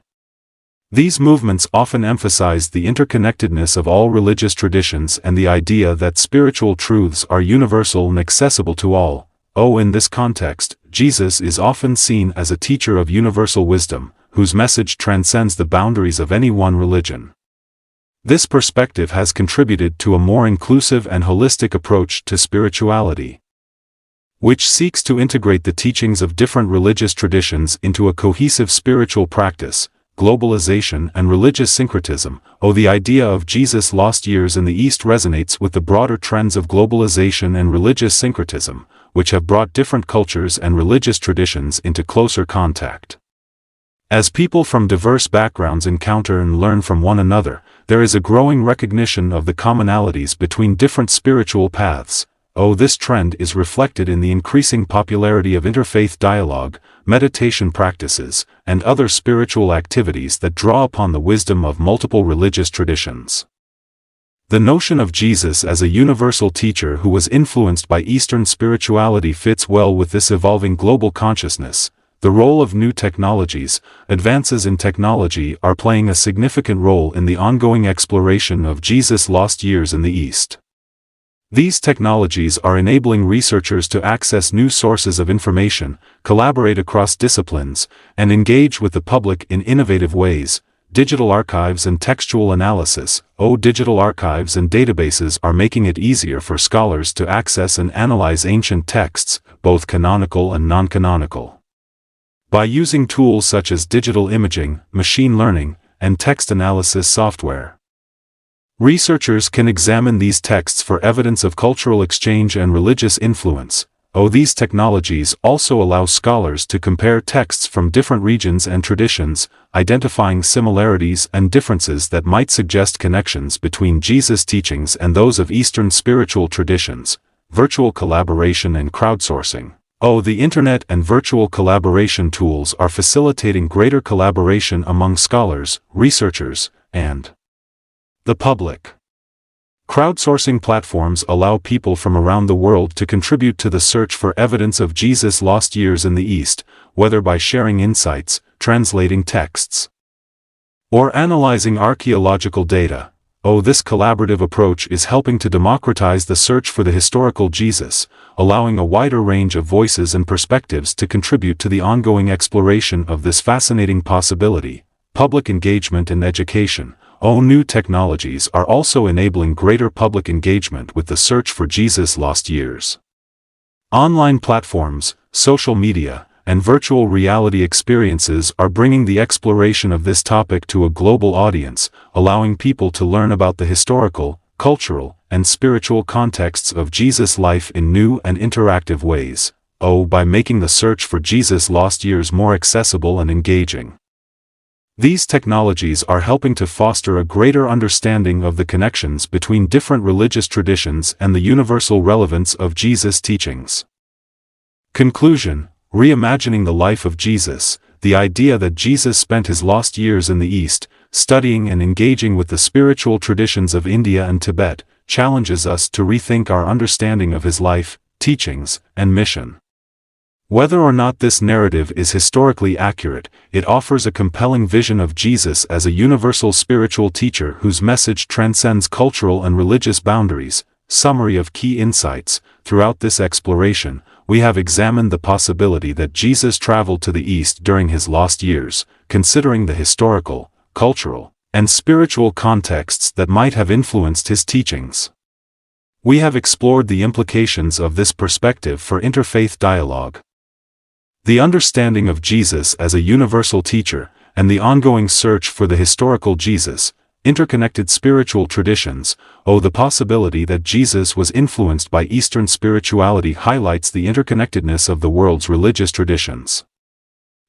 These movements often emphasize the interconnectedness of all religious traditions and the idea that spiritual truths are universal and accessible to all. In this context, Jesus is often seen as a teacher of universal wisdom, whose message transcends the boundaries of any one religion. This perspective has contributed to a more inclusive and holistic approach to spirituality, which seeks to integrate the teachings of different religious traditions into a cohesive spiritual practice. Globalization and religious syncretism. The idea of Jesus' lost years in the East resonates with the broader trends of globalization and religious syncretism, which have brought different cultures and religious traditions into closer contact. As people from diverse backgrounds encounter and learn from one another, there is a growing recognition of the commonalities between different spiritual paths. Oh, this trend is reflected in the increasing popularity of interfaith dialogue, meditation practices, and other spiritual activities that draw upon the wisdom of multiple religious traditions. The notion of Jesus as a universal teacher who was influenced by Eastern spirituality fits well with this evolving global consciousness. The role of new technologies, advances in technology are playing a significant role in the ongoing exploration of Jesus' lost years in the East. These technologies are enabling researchers to access new sources of information, collaborate across disciplines, and engage with the public in innovative ways. Digital archives and textual analysis. Digital archives and databases are making it easier for scholars to access and analyze ancient texts, both canonical and non-canonical. By using tools such as digital imaging, machine learning, and text analysis software, researchers can examine these texts for evidence of cultural exchange and religious influence. These technologies also allow scholars to compare texts from different regions and traditions, identifying similarities and differences that might suggest connections between Jesus' teachings and those of Eastern spiritual traditions. Virtual collaboration and crowdsourcing. The Internet and virtual collaboration tools are facilitating greater collaboration among scholars, researchers, and the public. Crowdsourcing platforms allow people from around the world to contribute to the search for evidence of Jesus' lost years in the East, whether by sharing insights, translating texts, or analyzing archaeological data. This collaborative approach is helping to democratize the search for the historical Jesus, allowing a wider range of voices and perspectives to contribute to the ongoing exploration of this fascinating possibility. Public engagement and education. New technologies are also enabling greater public engagement with the search for Jesus' lost years. Online platforms, social media, and virtual reality experiences are bringing the exploration of this topic to a global audience, allowing people to learn about the historical, cultural, and spiritual contexts of Jesus' life in new and interactive ways. By making the search for Jesus' lost years more accessible and engaging. These technologies are helping to foster a greater understanding of the connections between different religious traditions and the universal relevance of Jesus' teachings. Conclusion: Reimagining the life of Jesus. The idea that Jesus spent his lost years in the East, studying and engaging with the spiritual traditions of India and Tibet, challenges us to rethink our understanding of his life, teachings, and mission. Whether or not this narrative is historically accurate, it offers a compelling vision of Jesus as a universal spiritual teacher whose message transcends cultural and religious boundaries. Summary of key insights. Throughout this exploration, we have examined the possibility that Jesus traveled to the East during his lost years, considering the historical, cultural, and spiritual contexts that might have influenced his teachings. We have explored the implications of this perspective for interfaith dialogue, the understanding of Jesus as a universal teacher, and the ongoing search for the historical Jesus, interconnected spiritual traditions. The possibility that Jesus was influenced by Eastern spirituality highlights the interconnectedness of the world's religious traditions.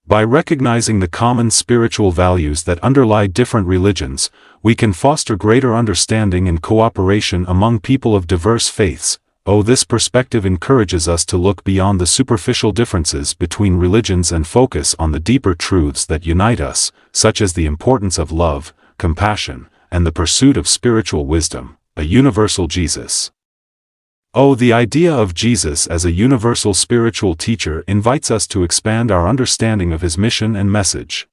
By recognizing the common spiritual values that underlie different religions, we can foster greater understanding and cooperation among people of diverse faiths. This perspective encourages us to look beyond the superficial differences between religions and focus on the deeper truths that unite us, such as the importance of love, compassion, and the pursuit of spiritual wisdom. A universal Jesus. The idea of Jesus as a universal spiritual teacher invites us to expand our understanding of his mission and message.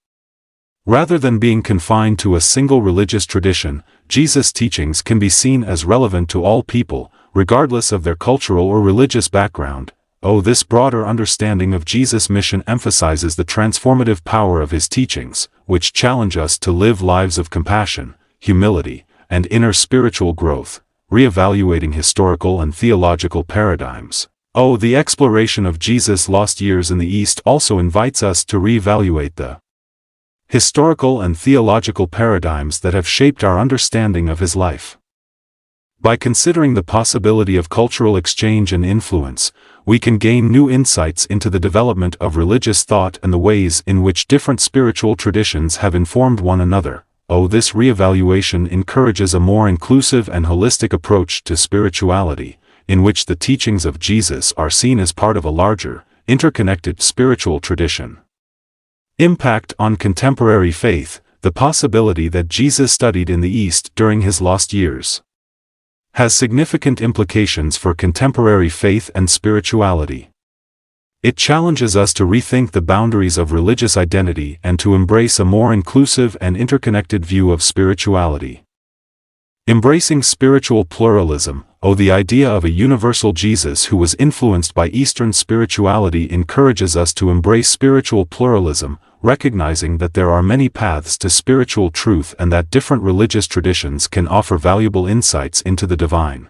Rather than being confined to a single religious tradition, Jesus' teachings can be seen as relevant to all people, regardless of their cultural or religious background. This broader understanding of Jesus' mission emphasizes the transformative power of his teachings, which challenge us to live lives of compassion, humility, and inner spiritual growth. Reevaluating historical and theological paradigms. The exploration of Jesus' lost years in the East also invites us to reevaluate the historical and theological paradigms that have shaped our understanding of his life. By considering the possibility of cultural exchange and influence, we can gain new insights into the development of religious thought and the ways in which different spiritual traditions have informed one another. This reevaluation encourages a more inclusive and holistic approach to spirituality, in which the teachings of Jesus are seen as part of a larger, interconnected spiritual tradition. Impact on contemporary faith: the possibility that Jesus studied in the East during his lost years has significant implications for contemporary faith and spirituality. It challenges us to rethink the boundaries of religious identity and to embrace a more inclusive and interconnected view of spirituality. Embracing spiritual pluralism. The idea of a universal Jesus who was influenced by Eastern spirituality encourages us to embrace spiritual pluralism, recognizing that there are many paths to spiritual truth and that different religious traditions can offer valuable insights into the divine.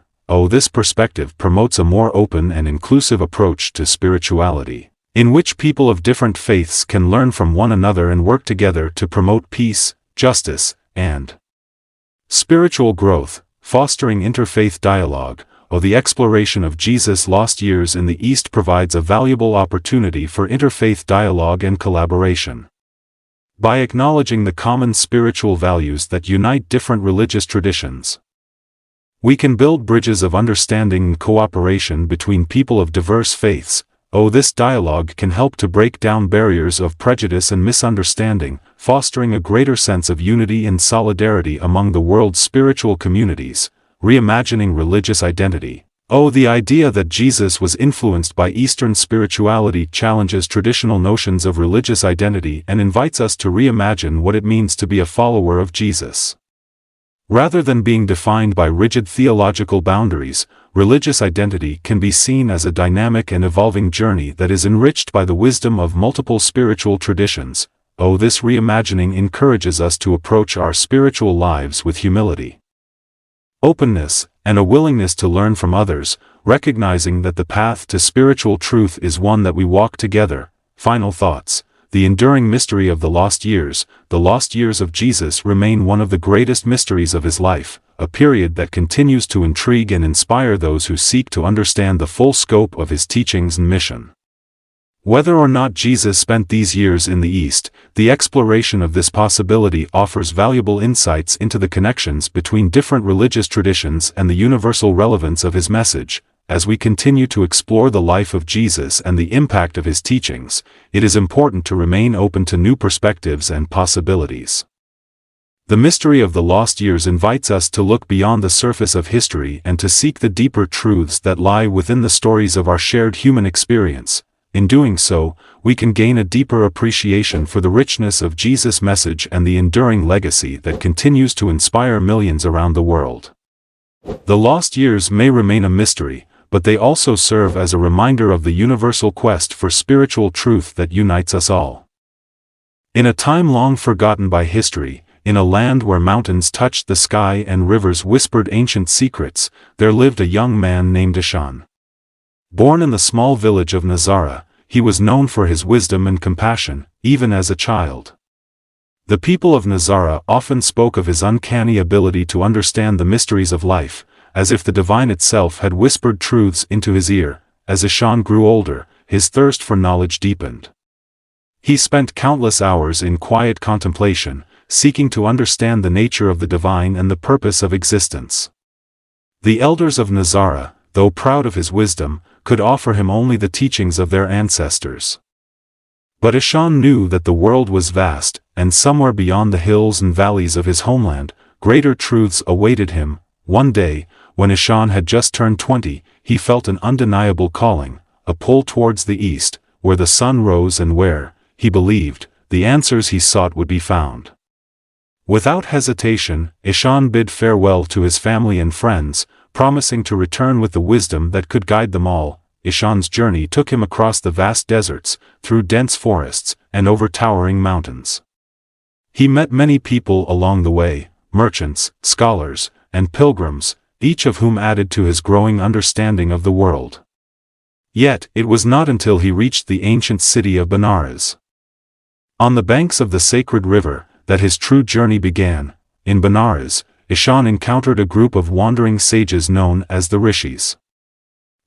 This perspective promotes a more open and inclusive approach to spirituality, in which people of different faiths can learn from one another and work together to promote peace, justice, and spiritual growth. Fostering interfaith dialogue. The exploration of Jesus' lost years in the East provides a valuable opportunity for interfaith dialogue and collaboration. By acknowledging the common spiritual values that unite different religious traditions, we can build bridges of understanding and cooperation between people of diverse faiths. This dialogue can help to break down barriers of prejudice and misunderstanding, fostering a greater sense of unity and solidarity among the world's spiritual communities. Reimagining religious identity. The idea that Jesus was influenced by Eastern spirituality challenges traditional notions of religious identity and invites us to reimagine what it means to be a follower of Jesus. Rather than being defined by rigid theological boundaries, religious identity can be seen as a dynamic and evolving journey that is enriched by the wisdom of multiple spiritual traditions. This reimagining encourages us to approach our spiritual lives with humility, openness, and a willingness to learn from others, recognizing that the path to spiritual truth is one that we walk together. Final thoughts. The enduring mystery of the lost years. The lost years of Jesus remain one of the greatest mysteries of his life, a period that continues to intrigue and inspire those who seek to understand the full scope of his teachings and mission. Whether or not Jesus spent these years in the East, the exploration of this possibility offers valuable insights into the connections between different religious traditions and the universal relevance of his message. As we continue to explore the life of Jesus and the impact of his teachings, it is important to remain open to new perspectives and possibilities. The mystery of the lost years invites us to look beyond the surface of history and to seek the deeper truths that lie within the stories of our shared human experience. In doing so, we can gain a deeper appreciation for the richness of Jesus' message and the enduring legacy that continues to inspire millions around the world. The lost years may remain a mystery, but they also serve as a reminder of the universal quest for spiritual truth that unites us all. In a time long forgotten by history, in a land where mountains touched the sky and rivers whispered ancient secrets, there lived a young man named Ishan. Born in the small village of Nazara, he was known for his wisdom and compassion, even as a child. The people of Nazara often spoke of his uncanny ability to understand the mysteries of life, as if the divine itself had whispered truths into his ear. As Ishan grew older, his thirst for knowledge deepened. He spent countless hours in quiet contemplation, seeking to understand the nature of the divine and the purpose of existence. The elders of Nazara, though proud of his wisdom, could offer him only the teachings of their ancestors. But Ishan knew that the world was vast, and somewhere beyond the hills and valleys of his homeland, greater truths awaited him. One day, when Ishan had just turned 20, he felt an undeniable calling, a pull towards the east, where the sun rose and where, he believed, the answers he sought would be found. Without hesitation, Ishan bid farewell to his family and friends, promising to return with the wisdom that could guide them all. Ishan's journey took him across the vast deserts, through dense forests, and over towering mountains. He met many people along the way, merchants, scholars, and pilgrims, each of whom added to his growing understanding of the world. Yet, it was not until he reached the ancient city of Benares, on the banks of the sacred river, that his true journey began. In Benares, Ishan encountered a group of wandering sages known as the Rishis.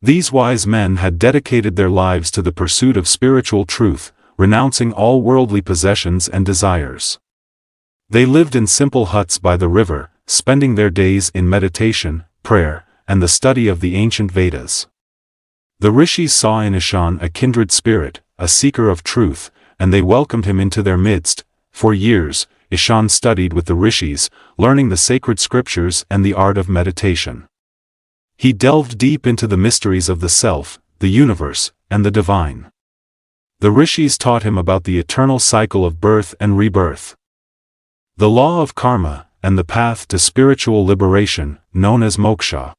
These wise men had dedicated their lives to the pursuit of spiritual truth, renouncing all worldly possessions and desires. They lived in simple huts by the river, spending their days in meditation, prayer, and the study of the ancient Vedas. The rishis saw in Ishan a kindred spirit, a seeker of truth, and they welcomed him into their midst. For years, Ishan studied with the rishis, learning the sacred scriptures and the art of meditation. He delved deep into the mysteries of the self, the universe, and the divine. The rishis taught him about the eternal cycle of birth and rebirth, the law of karma, and the path to spiritual liberation, known as moksha.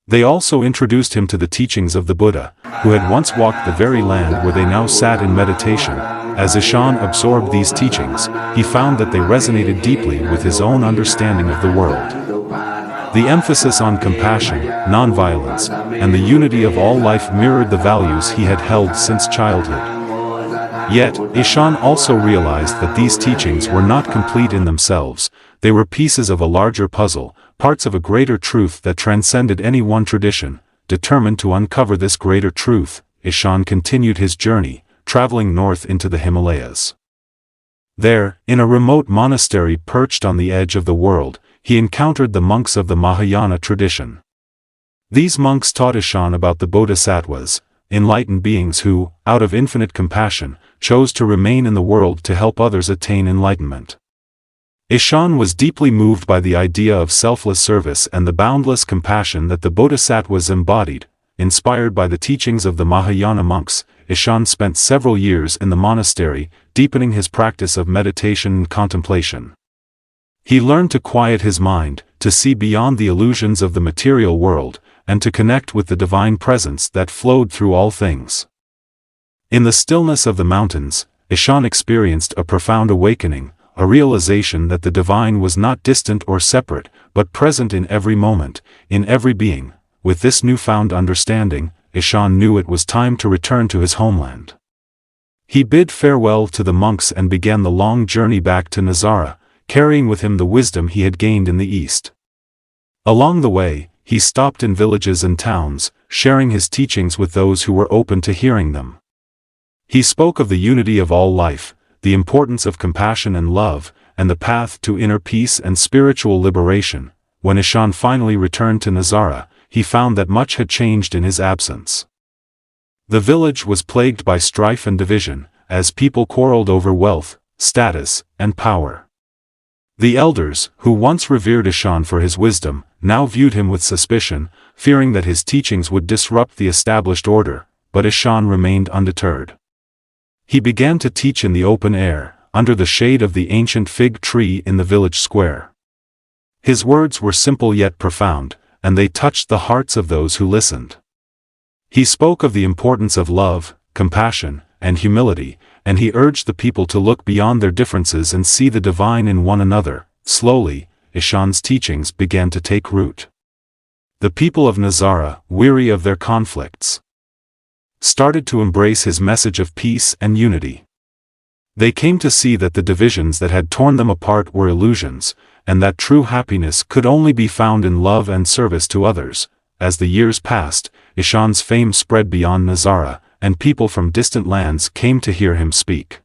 They also introduced him to the teachings of the Buddha, who had once walked the very land where they now sat in meditation. As Ishan absorbed these teachings, he found that they resonated deeply with his own understanding of the world. The emphasis on compassion, nonviolence, and the unity of all life mirrored the values he had held since childhood. Yet, Ishan also realized that these teachings were not complete in themselves. They were pieces of a larger puzzle, parts of a greater truth that transcended any one tradition. Determined to uncover this greater truth, Ishan continued his journey, traveling north into the Himalayas. There, in a remote monastery perched on the edge of the world, he encountered the monks of the Mahayana tradition. These monks taught Ishan about the bodhisattvas, enlightened beings who, out of infinite compassion, chose to remain in the world to help others attain enlightenment. Ishan was deeply moved by the idea of selfless service and the boundless compassion that the bodhisattvas embodied. Inspired by the teachings of the Mahayana monks, Ishan spent several years in the monastery, deepening his practice of meditation and contemplation. He learned to quiet his mind, to see beyond the illusions of the material world, and to connect with the divine presence that flowed through all things. In the stillness of the mountains, Ishan experienced a profound awakening, a realization that the divine was not distant or separate, but present in every moment, in every being. With this newfound understanding, Ishan knew it was time to return to his homeland. He bid farewell to the monks and began the long journey back to Nazara, carrying with him the wisdom he had gained in the East. Along the way, he stopped in villages and towns, sharing his teachings with those who were open to hearing them. He spoke of the unity of all life, the importance of compassion and love, and the path to inner peace and spiritual liberation. When Ishan finally returned to Nazara, he found that much had changed in his absence. The village was plagued by strife and division, as people quarreled over wealth, status, and power. The elders, who once revered Ishan for his wisdom, now viewed him with suspicion, fearing that his teachings would disrupt the established order, but Ishan remained undeterred. He began to teach in the open air, under the shade of the ancient fig tree in the village square. His words were simple yet profound, and they touched the hearts of those who listened. He spoke of the importance of love, compassion, and humility, and he urged the people to look beyond their differences and see the divine in one another. Slowly, Ishan's teachings began to take root. The people of Nazara, weary of their conflicts, started to embrace his message of peace and unity. They came to see that the divisions that had torn them apart were illusions, and that true happiness could only be found in love and service to others. As the years passed, Ishan's fame spread beyond Nazara, and people from distant lands came to hear him speak.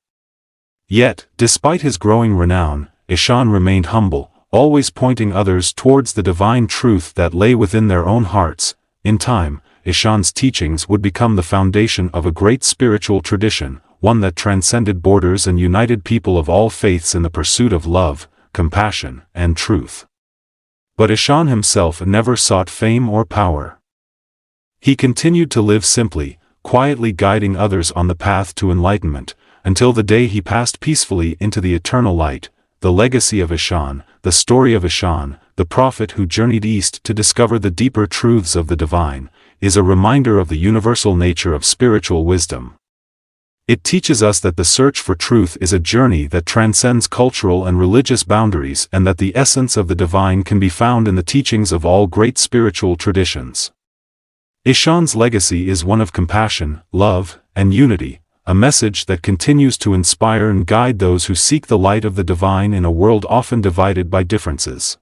Yet, despite his growing renown, Ishan remained humble, always pointing others towards the divine truth that lay within their own hearts. In time, Ishan's teachings would become the foundation of a great spiritual tradition, one that transcended borders and united people of all faiths in the pursuit of love, compassion, and truth. But Ishan himself never sought fame or power. He continued to live simply, quietly guiding others on the path to enlightenment, until the day he passed peacefully into the eternal light. The legacy of Ishan, the story of Ishan, the prophet who journeyed east to discover the deeper truths of the divine, is a reminder of the universal nature of spiritual wisdom. It teaches us that the search for truth is a journey that transcends cultural and religious boundaries, and that the essence of the divine can be found in the teachings of all great spiritual traditions. Ishan's legacy is one of compassion, love, and unity, a message that continues to inspire and guide those who seek the light of the divine in a world often divided by differences.